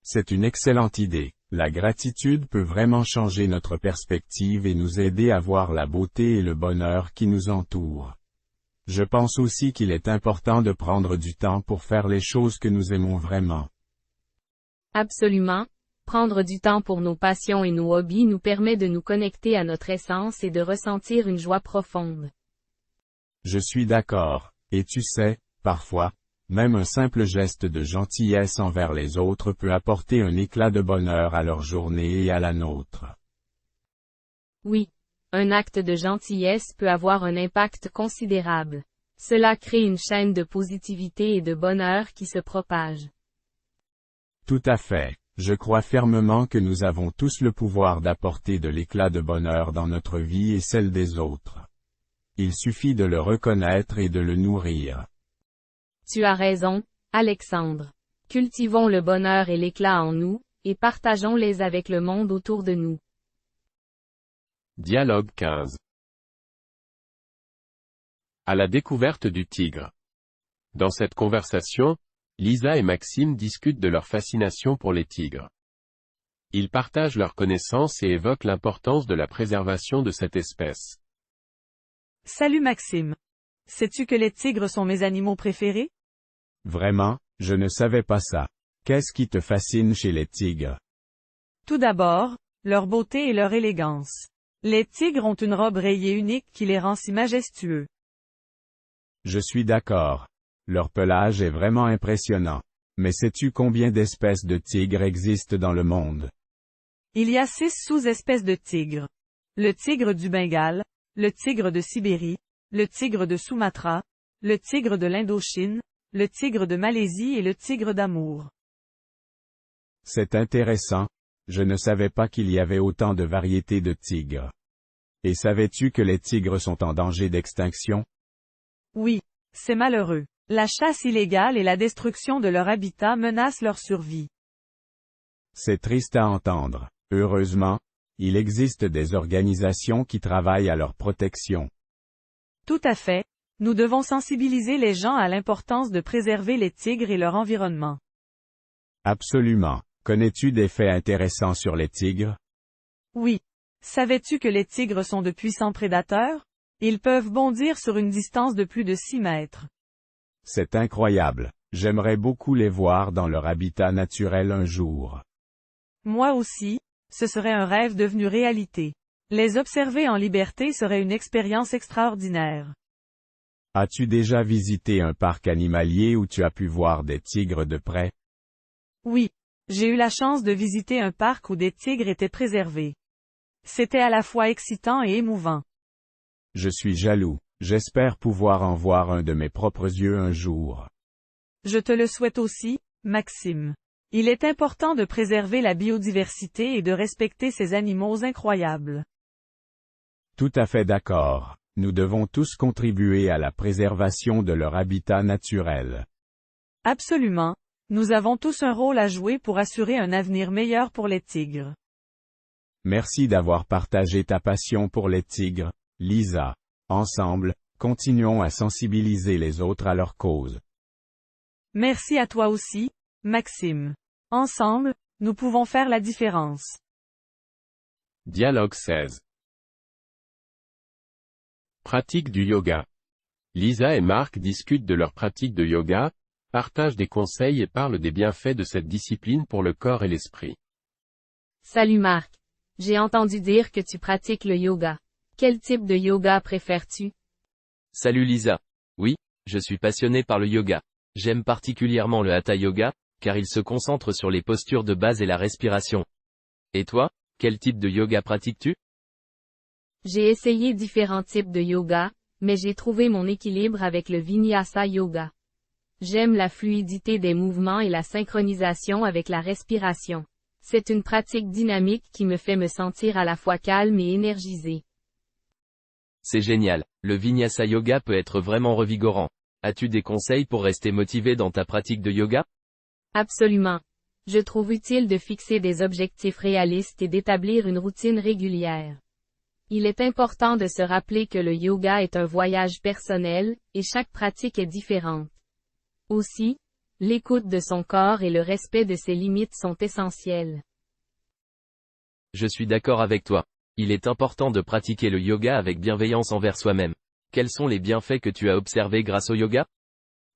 C'est une excellente idée. La gratitude peut vraiment changer notre perspective et nous aider à voir la beauté et le bonheur qui nous entourent. Je pense aussi qu'il est important de prendre du temps pour faire les choses que nous aimons vraiment. Absolument. Prendre du temps pour nos passions et nos hobbies nous permet de nous connecter à notre essence et de ressentir une joie profonde. Je suis d'accord. Et tu sais, parfois, même un simple geste de gentillesse envers les autres peut apporter un éclat de bonheur à leur journée et à la nôtre. Oui. Un acte de gentillesse peut avoir un impact considérable. Cela crée une chaîne de positivité et de bonheur qui se propage. Tout à fait. Je crois fermement que nous avons tous le pouvoir d'apporter de l'éclat de bonheur dans notre vie et celle des autres. Il suffit de le reconnaître et de le nourrir. Tu as raison, Alexandre. Cultivons le bonheur et l'éclat en nous, et partageons-les avec le monde autour de nous. Dialogue 15. À la découverte du tigre. Dans cette conversation, Lisa et Maxime discutent de leur fascination pour les tigres. Ils partagent leurs connaissances et évoquent l'importance de la préservation de cette espèce. Salut Maxime. Sais-tu que les tigres sont mes animaux préférés? Vraiment, je ne savais pas ça. Qu'est-ce qui te fascine chez les tigres? Tout d'abord, leur beauté et leur élégance. Les tigres ont une robe rayée unique qui les rend si majestueux. Je suis d'accord. Leur pelage est vraiment impressionnant. Mais sais-tu combien d'espèces de tigres existent dans le monde? Il y a 6 sous-espèces de tigres. Le tigre du Bengale, le tigre de Sibérie, le tigre de Sumatra, le tigre de l'Indochine, le tigre de Malaisie et le tigre d'Amour. C'est intéressant. Je ne savais pas qu'il y avait autant de variétés de tigres. Et savais-tu que les tigres sont en danger d'extinction? Oui, c'est malheureux. La chasse illégale et la destruction de leur habitat menacent leur survie. C'est triste à entendre. Heureusement, il existe des organisations qui travaillent à leur protection. Tout à fait. Nous devons sensibiliser les gens à l'importance de préserver les tigres et leur environnement. Absolument. Connais-tu des faits intéressants sur les tigres? Oui. Savais-tu que les tigres sont de puissants prédateurs? Ils peuvent bondir sur une distance de plus de 6 mètres. C'est incroyable. J'aimerais beaucoup les voir dans leur habitat naturel un jour. Moi aussi, ce serait un rêve devenu réalité. Les observer en liberté serait une expérience extraordinaire. As-tu déjà visité un parc animalier où tu as pu voir des tigres de près? Oui. J'ai eu la chance de visiter un parc où des tigres étaient préservés. C'était à la fois excitant et émouvant. Je suis jaloux. J'espère pouvoir en voir un de mes propres yeux un jour. Je te le souhaite aussi, Maxime. Il est important de préserver la biodiversité et de respecter ces animaux incroyables. Tout à fait d'accord. Nous devons tous contribuer à la préservation de leur habitat naturel. Absolument. Nous avons tous un rôle à jouer pour assurer un avenir meilleur pour les tigres. Merci d'avoir partagé ta passion pour les tigres, Lisa. Ensemble, continuons à sensibiliser les autres à leur cause. Merci à toi aussi, Maxime. Ensemble, nous pouvons faire la différence. Dialogue 16. Pratique du yoga. Lisa et Marc discutent de leur pratique de yoga, partagent des conseils et parlent des bienfaits de cette discipline pour le corps et l'esprit. Salut Marc. J'ai entendu dire que tu pratiques le yoga. Quel type de yoga préfères-tu? Salut Lisa. Oui, je suis passionné par le yoga. J'aime particulièrement le hatha yoga, car il se concentre sur les postures de base et la respiration. Et toi, quel type de yoga pratiques-tu? J'ai essayé différents types de yoga, mais j'ai trouvé mon équilibre avec le vinyasa yoga. J'aime la fluidité des mouvements et la synchronisation avec la respiration. C'est une pratique dynamique qui me fait me sentir à la fois calme et énergisé. C'est génial. Le vinyasa yoga peut être vraiment revigorant. As-tu des conseils pour rester motivé dans ta pratique de yoga? Absolument. Je trouve utile de fixer des objectifs réalistes et d'établir une routine régulière. Il est important de se rappeler que le yoga est un voyage personnel, et chaque pratique est différente. Aussi, l'écoute de son corps et le respect de ses limites sont essentiels. Je suis d'accord avec toi. Il est important de pratiquer le yoga avec bienveillance envers soi-même. Quels sont les bienfaits que tu as observés grâce au yoga?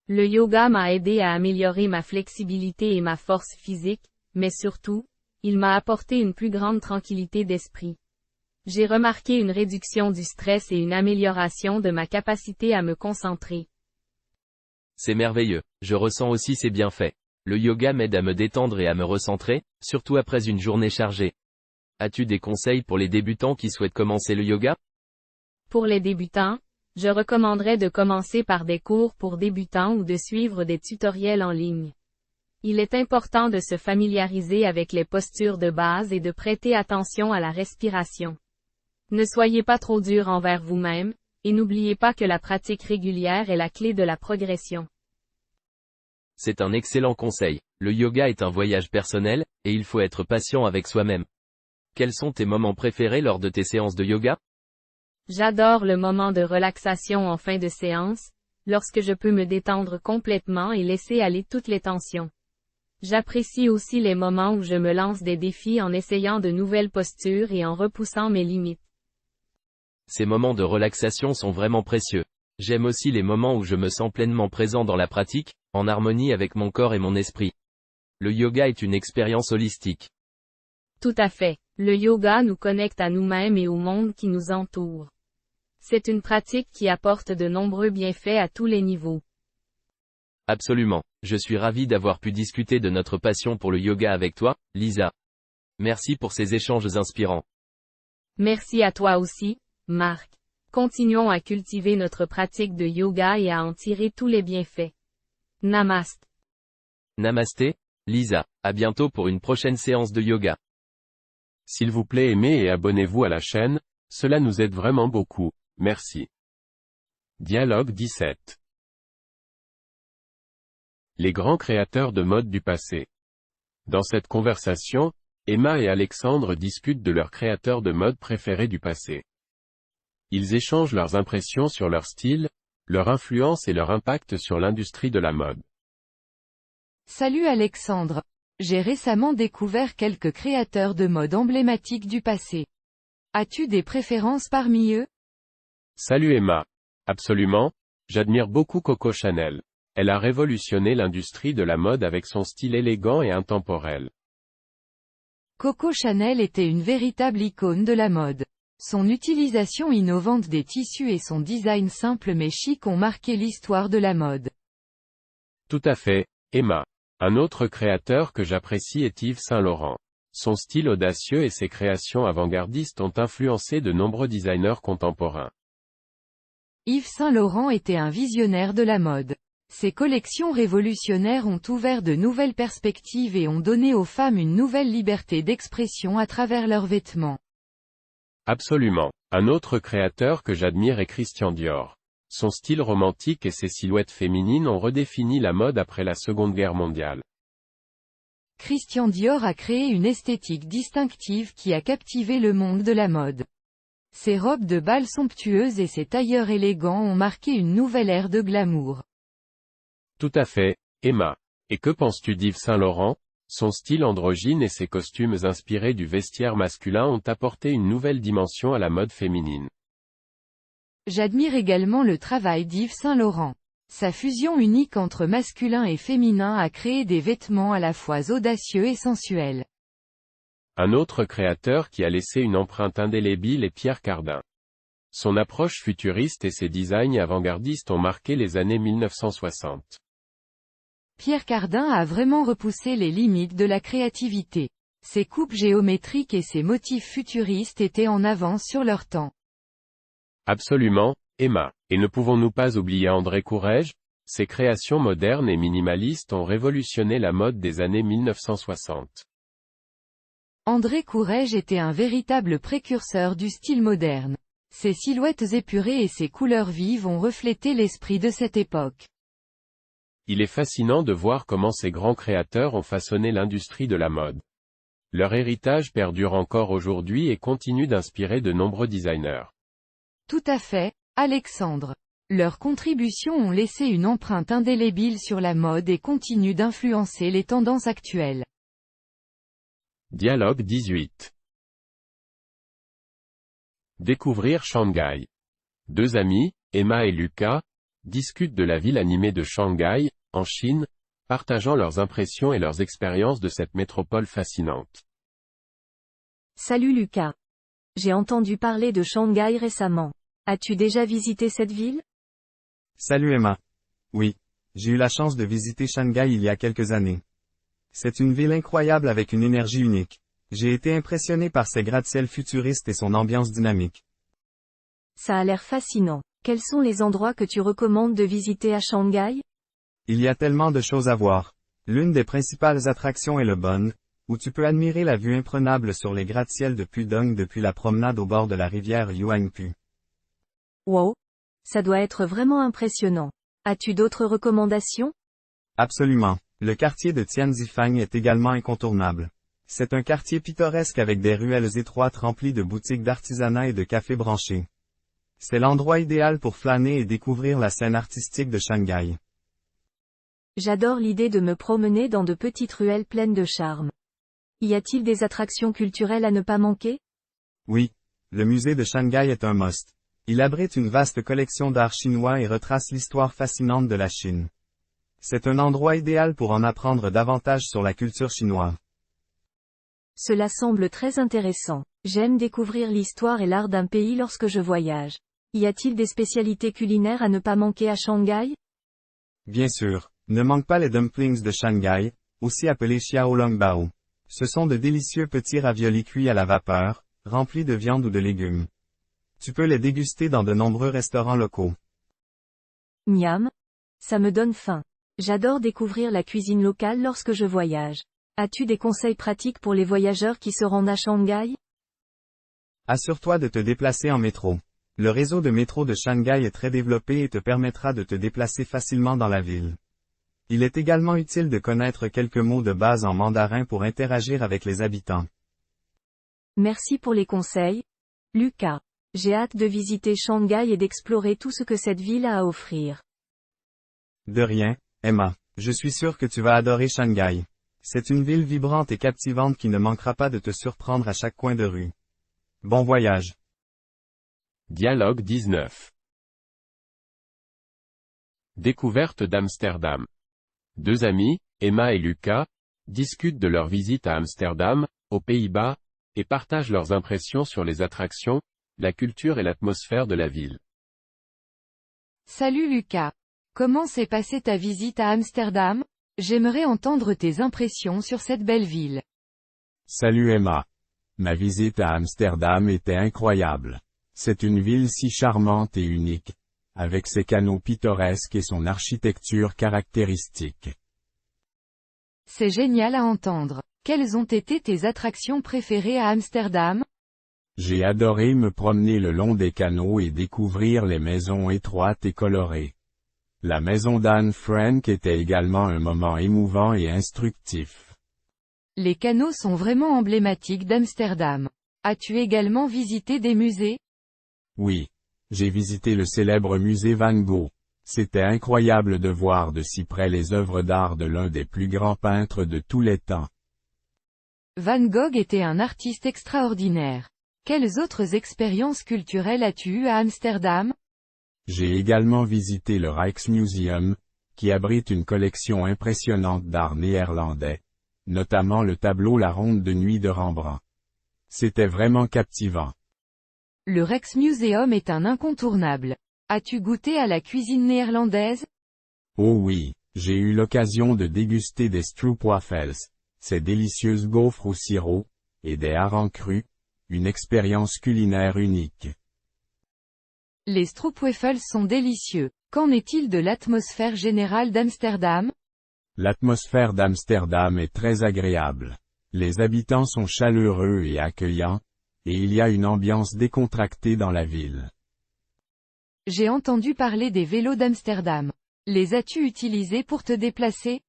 Le yoga m'a aidé à améliorer ma flexibilité et ma force physique, mais surtout, il m'a apporté une plus grande tranquillité d'esprit. J'ai remarqué une réduction du stress et une amélioration de ma capacité à me concentrer. C'est merveilleux. Je ressens aussi ces bienfaits. Le yoga m'aide à me détendre et à me recentrer, surtout après une journée chargée. As-tu des conseils pour les débutants qui souhaitent commencer le yoga? Pour les débutants, je recommanderais de commencer par des cours pour débutants ou de suivre des tutoriels en ligne. Il est important de se familiariser avec les postures de base et de prêter attention à la respiration. Ne soyez pas trop dur envers vous-même, et n'oubliez pas que la pratique régulière est la clé de la progression. C'est un excellent conseil. Le yoga est un voyage personnel, et il faut être patient avec soi-même. Quels sont tes moments préférés lors de tes séances de yoga? J'adore le moment de relaxation en fin de séance, lorsque je peux me détendre complètement et laisser aller toutes les tensions. J'apprécie aussi les moments où je me lance des défis en essayant de nouvelles postures et en repoussant mes limites. Ces moments de relaxation sont vraiment précieux. J'aime aussi les moments où je me sens pleinement présent dans la pratique, en harmonie avec mon corps et mon esprit. Le yoga est une expérience holistique. Tout à fait. Le yoga nous connecte à nous-mêmes et au monde qui nous entoure. C'est une pratique qui apporte de nombreux bienfaits à tous les niveaux. Absolument. Je suis ravi d'avoir pu discuter de notre passion pour le yoga avec toi, Lisa. Merci pour ces échanges inspirants. Merci à toi aussi, Marc. Continuons à cultiver notre pratique de yoga et à en tirer tous les bienfaits. Namaste. Namasté, Lisa. À bientôt pour une prochaine séance de yoga. S'il vous plaît, aimez et abonnez-vous à la chaîne, cela nous aide vraiment beaucoup, merci. Dialogue 17. Les grands créateurs de mode du passé. Dans cette conversation, Emma et Alexandre discutent de leurs créateurs de mode préférés du passé. Ils échangent leurs impressions sur leur style, leur influence et leur impact sur l'industrie de la mode. Salut Alexandre. J'ai récemment découvert quelques créateurs de mode emblématiques du passé. As-tu des préférences parmi eux? Salut Emma. Absolument, j'admire beaucoup Coco Chanel. Elle a révolutionné l'industrie de la mode avec son style élégant et intemporel. Coco Chanel était une véritable icône de la mode. Son utilisation innovante des tissus et son design simple mais chic ont marqué l'histoire de la mode. Tout à fait, Emma. Un autre créateur que j'apprécie est Yves Saint Laurent. Son style audacieux et ses créations avant-gardistes ont influencé de nombreux designers contemporains. Yves Saint Laurent était un visionnaire de la mode. Ses collections révolutionnaires ont ouvert de nouvelles perspectives et ont donné aux femmes une nouvelle liberté d'expression à travers leurs vêtements. Absolument. Un autre créateur que j'admire est Christian Dior. Son style romantique et ses silhouettes féminines ont redéfini la mode après la Seconde Guerre mondiale. Christian Dior a créé une esthétique distinctive qui a captivé le monde de la mode. Ses robes de bal somptueuses et ses tailleurs élégants ont marqué une nouvelle ère de glamour. Tout à fait, Emma. Et que penses-tu d'Yves Saint Laurent? Son style androgyne et ses costumes inspirés du vestiaire masculin ont apporté une nouvelle dimension à la mode féminine. J'admire également le travail d'Yves Saint Laurent. Sa fusion unique entre masculin et féminin a créé des vêtements à la fois audacieux et sensuels. Un autre créateur qui a laissé une empreinte indélébile est Pierre Cardin. Son approche futuriste et ses designs avant-gardistes ont marqué les années 1960. Pierre Cardin a vraiment repoussé les limites de la créativité. Ses coupes géométriques et ses motifs futuristes étaient en avance sur leur temps. Absolument, Emma. Et ne pouvons-nous pas oublier André Courrèges? Ses créations modernes et minimalistes ont révolutionné la mode des années 1960. André Courrèges était un véritable précurseur du style moderne. Ses silhouettes épurées et ses couleurs vives ont reflété l'esprit de cette époque. Il est fascinant de voir comment ces grands créateurs ont façonné l'industrie de la mode. Leur héritage perdure encore aujourd'hui et continue d'inspirer de nombreux designers. Tout à fait, Alexandre. Leurs contributions ont laissé une empreinte indélébile sur la mode et continuent d'influencer les tendances actuelles. Dialogue 18. Découvrir Shanghai. Deux amis, Emma et Lucas, discutent de la ville animée de Shanghai, en Chine, partageant leurs impressions et leurs expériences de cette métropole fascinante. Salut Lucas. J'ai entendu parler de Shanghai récemment. As-tu déjà visité cette ville? Salut Emma. Oui, j'ai eu la chance de visiter Shanghai il y a quelques années. C'est une ville incroyable avec une énergie unique. J'ai été impressionné par ses gratte-ciel futuristes et son ambiance dynamique. Ça a l'air fascinant. Quels sont les endroits que tu recommandes de visiter à Shanghai? Il y a tellement de choses à voir. L'une des principales attractions est le Bund, où tu peux admirer la vue imprenable sur les gratte-ciel de Pudong depuis la promenade au bord de la rivière Huangpu. Wow! Ça doit être vraiment impressionnant. As-tu d'autres recommandations? Absolument. Le quartier de Tianzifang est également incontournable. C'est un quartier pittoresque avec des ruelles étroites remplies de boutiques d'artisanat et de cafés branchés. C'est l'endroit idéal pour flâner et découvrir la scène artistique de Shanghai. J'adore l'idée de me promener dans de petites ruelles pleines de charme. Y a-t-il des attractions culturelles à ne pas manquer? Oui. Le musée de Shanghai est un must. Il abrite une vaste collection d'art chinois et retrace l'histoire fascinante de la Chine. C'est un endroit idéal pour en apprendre davantage sur la culture chinoise. Cela semble très intéressant. J'aime découvrir l'histoire et l'art d'un pays lorsque je voyage. Y a-t-il des spécialités culinaires à ne pas manquer à Shanghai? Bien sûr, ne manque pas les dumplings de Shanghai, aussi appelés xiaolongbao. Ce sont de délicieux petits raviolis cuits à la vapeur, remplis de viande ou de légumes. Tu peux les déguster dans de nombreux restaurants locaux. Miam. Ça me donne faim. J'adore découvrir la cuisine locale lorsque je voyage. As-tu des conseils pratiques pour les voyageurs qui se rendent à Shanghai? Assure-toi de te déplacer en métro. Le réseau de métro de Shanghai est très développé et te permettra de te déplacer facilement dans la ville. Il est également utile de connaître quelques mots de base en mandarin pour interagir avec les habitants. Merci pour les conseils, Lucas. J'ai hâte de visiter Shanghai et d'explorer tout ce que cette ville a à offrir. De rien, Emma. Je suis sûr que tu vas adorer Shanghai. C'est une ville vibrante et captivante qui ne manquera pas de te surprendre à chaque coin de rue. Bon voyage. Dialogue 19. Découverte d'Amsterdam. Deux amis, Emma et Lucas, discutent de leur visite à Amsterdam, aux Pays-Bas, et partagent leurs impressions sur les attractions, la culture et l'atmosphère de la ville. Salut Lucas. Comment s'est passée ta visite à Amsterdam? J'aimerais entendre tes impressions sur cette belle ville. Salut Emma. Ma visite à Amsterdam était incroyable. C'est une ville si charmante et unique, avec ses canaux pittoresques et son architecture caractéristique. C'est génial à entendre. Quelles ont été tes attractions préférées à Amsterdam? J'ai adoré me promener le long des canaux et découvrir les maisons étroites et colorées. La maison d'Anne Frank était également un moment émouvant et instructif. Les canaux sont vraiment emblématiques d'Amsterdam. As-tu également visité des musées? Oui. J'ai visité le célèbre musée Van Gogh. C'était incroyable de voir de si près les œuvres d'art de l'un des plus grands peintres de tous les temps. Van Gogh était un artiste extraordinaire. Quelles autres expériences culturelles as-tu eues à Amsterdam? J'ai également visité le Rijksmuseum, qui abrite une collection impressionnante d'art néerlandais, notamment le tableau La Ronde de nuit de Rembrandt. C'était vraiment captivant. Le Rijksmuseum est un incontournable. As-tu goûté à la cuisine néerlandaise? Oh oui, j'ai eu l'occasion de déguster des stroopwafels, ces délicieuses gaufres au sirop, et des harengs crus, une expérience culinaire unique. Les stroopwafels sont délicieux. Qu'en est-il de l'atmosphère générale d'Amsterdam? L'atmosphère d'Amsterdam est très agréable. Les habitants sont chaleureux et accueillants, et il y a une ambiance décontractée dans la ville. J'ai entendu parler des vélos d'Amsterdam. Les as-tu utilisés pour te déplacer?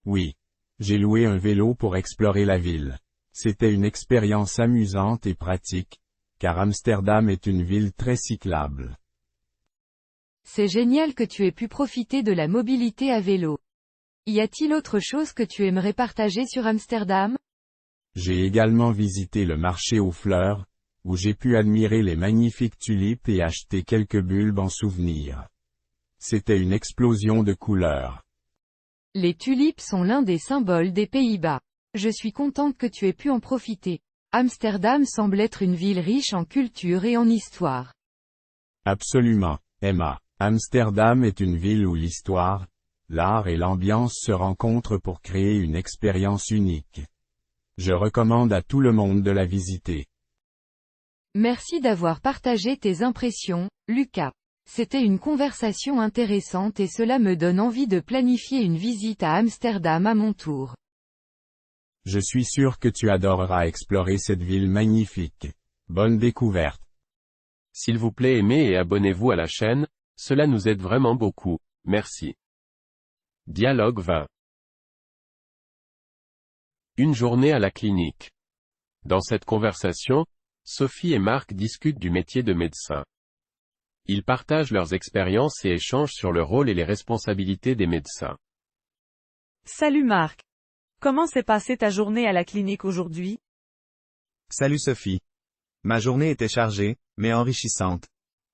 Oui. J'ai loué un vélo pour explorer la ville. C'était une expérience amusante et pratique, car Amsterdam est une ville très cyclable. C'est génial que tu aies pu profiter de la mobilité à vélo. Y a-t-il autre chose que tu aimerais partager sur Amsterdam? J'ai également visité le marché aux fleurs, où j'ai pu admirer les magnifiques tulipes et acheter quelques bulbes en souvenir. C'était une explosion de couleurs. Les tulipes sont l'un des symboles des Pays-Bas. Je suis contente que tu aies pu en profiter. Amsterdam semble être une ville riche en culture et en histoire. Absolument, Emma. Amsterdam est une ville où l'histoire, l'art et l'ambiance se rencontrent pour créer une expérience unique. Je recommande à tout le monde de la visiter. Merci d'avoir partagé tes impressions, Lucas. C'était une conversation intéressante et cela me donne envie de planifier une visite à Amsterdam à mon tour. Je suis sûr que tu adoreras explorer cette ville magnifique. Bonne découverte. S'il vous plaît aimez et abonnez-vous à la chaîne, cela nous aide vraiment beaucoup, merci. Dialogue 20. Une journée à la clinique. Dans cette conversation, Sophie et Marc discutent du métier de médecin. Ils partagent leurs expériences et échangent sur le rôle et les responsabilités des médecins. Salut Marc. Comment s'est passée ta journée à la clinique aujourd'hui? Salut Sophie. Ma journée était chargée, mais enrichissante.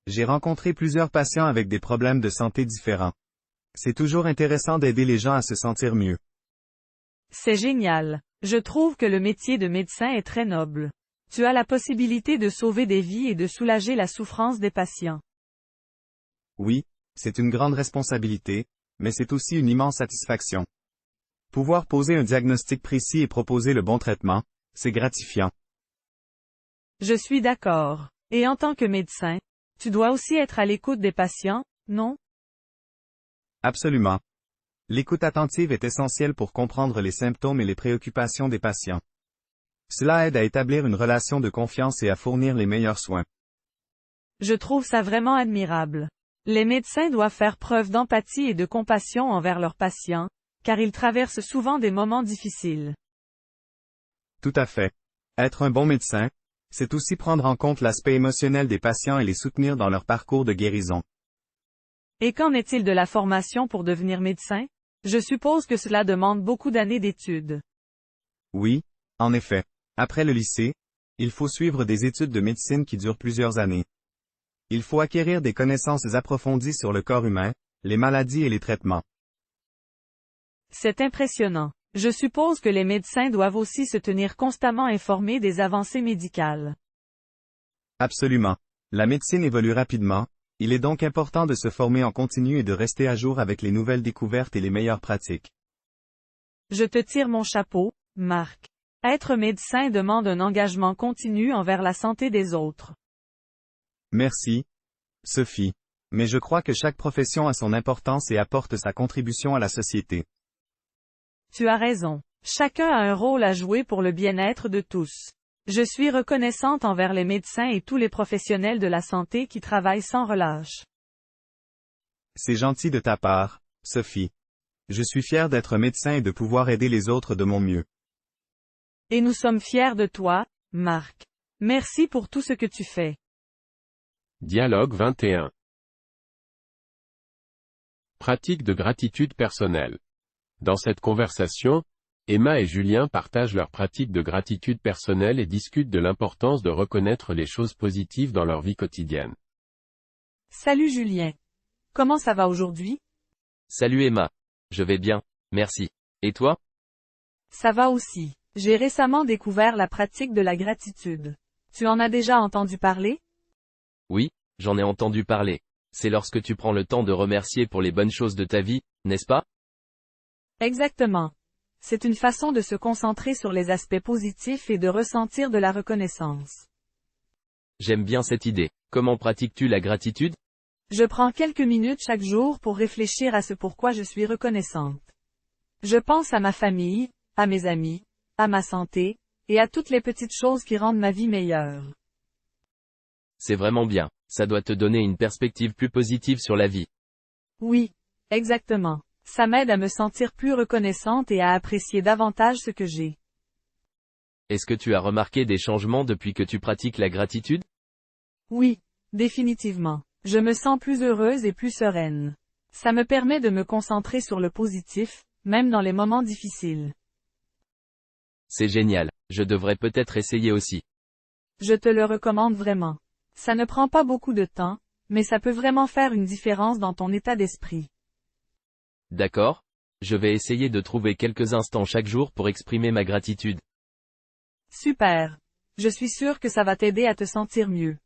J'ai rencontré plusieurs patients avec des problèmes de santé différents. C'est toujours intéressant d'aider les gens à se sentir mieux. C'est génial. Je trouve que le métier de médecin est très noble. Tu as la possibilité de sauver des vies et de soulager la souffrance des patients. Oui, c'est une grande responsabilité, mais c'est aussi une immense satisfaction. Pouvoir poser un diagnostic précis et proposer le bon traitement, c'est gratifiant. Je suis d'accord. Et en tant que médecin, tu dois aussi être à l'écoute des patients, non? Absolument. L'écoute attentive est essentielle pour comprendre les symptômes et les préoccupations des patients. Cela aide à établir une relation de confiance et à fournir les meilleurs soins. Je trouve ça vraiment admirable. Les médecins doivent faire preuve d'empathie et de compassion envers leurs patients, car ils traversent souvent des moments difficiles. Tout à fait. Être un bon médecin, c'est aussi prendre en compte l'aspect émotionnel des patients et les soutenir dans leur parcours de guérison. Et qu'en est-il de la formation pour devenir médecin? Je suppose que cela demande beaucoup d'années d'études. Oui, en effet. Après le lycée, il faut suivre des études de médecine qui durent plusieurs années. Il faut acquérir des connaissances approfondies sur le corps humain, les maladies et les traitements. C'est impressionnant. Je suppose que les médecins doivent aussi se tenir constamment informés des avancées médicales. Absolument. La médecine évolue rapidement, il est donc important de se former en continu et de rester à jour avec les nouvelles découvertes et les meilleures pratiques. Je te tire mon chapeau, Marc. Être médecin demande un engagement continu envers la santé des autres. Merci, Sophie. Mais je crois que chaque profession a son importance et apporte sa contribution à la société. Tu as raison. Chacun a un rôle à jouer pour le bien-être de tous. Je suis reconnaissante envers les médecins et tous les professionnels de la santé qui travaillent sans relâche. C'est gentil de ta part, Sophie. Je suis fier d'être médecin et de pouvoir aider les autres de mon mieux. Et nous sommes fiers de toi, Marc. Merci pour tout ce que tu fais. Dialogue 21. Pratique de gratitude personnelle. Dans cette conversation, Emma et Julien partagent leurs pratiques de gratitude personnelle et discutent de l'importance de reconnaître les choses positives dans leur vie quotidienne. Salut Julien. Comment ça va aujourd'hui? Salut Emma. Je vais bien, merci. Et toi? Ça va aussi. J'ai récemment découvert la pratique de la gratitude. Tu en as déjà entendu parler? Oui, j'en ai entendu parler. C'est lorsque tu prends le temps de remercier pour les bonnes choses de ta vie, n'est-ce pas? Exactement. C'est une façon de se concentrer sur les aspects positifs et de ressentir de la reconnaissance. J'aime bien cette idée. Comment pratiques-tu la gratitude? Je prends quelques minutes chaque jour pour réfléchir à ce pourquoi je suis reconnaissante. Je pense à ma famille, à mes amis, à ma santé, et à toutes les petites choses qui rendent ma vie meilleure. C'est vraiment bien. Ça doit te donner une perspective plus positive sur la vie. Oui, Exactement. Ça m'aide à me sentir plus reconnaissante et à apprécier davantage ce que j'ai. Est-ce que tu as remarqué des changements depuis que tu pratiques la gratitude? Oui, définitivement. Je me sens plus heureuse et plus sereine. Ça me permet de me concentrer sur le positif, même dans les moments difficiles. C'est génial. Je devrais peut-être essayer aussi. Je te le recommande vraiment. Ça ne prend pas beaucoup de temps, mais ça peut vraiment faire une différence dans ton état d'esprit. D'accord? Je vais essayer de trouver quelques instants chaque jour pour exprimer ma gratitude. Super. Je suis sûre que ça va t'aider à te sentir mieux.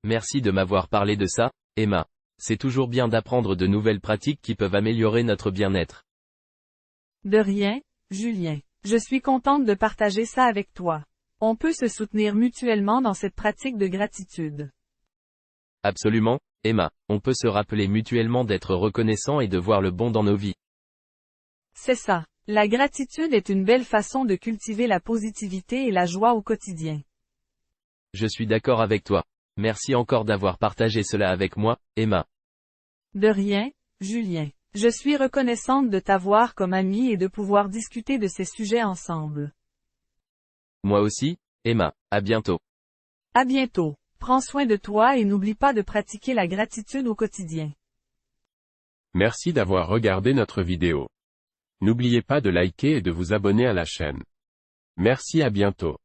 Merci de m'avoir parlé de ça, Emma. C'est toujours bien d'apprendre de nouvelles pratiques qui peuvent améliorer notre bien-être. De rien, Julien. Je suis contente de partager ça avec toi. On peut se soutenir mutuellement dans cette pratique de gratitude. Absolument, Emma. On peut se rappeler mutuellement d'être reconnaissant et de voir le bon dans nos vies. C'est ça. La gratitude est une belle façon de cultiver la positivité et la joie au quotidien. Je suis d'accord avec toi. Merci encore d'avoir partagé cela avec moi, Emma. De rien, Julien. Je suis reconnaissante de t'avoir comme amie et de pouvoir discuter de ces sujets ensemble. Moi aussi, Emma. À bientôt. À bientôt. Prends soin de toi et n'oublie pas de pratiquer la gratitude au quotidien. Merci d'avoir regardé notre vidéo. N'oubliez pas de liker et de vous abonner à la chaîne. Merci, à bientôt.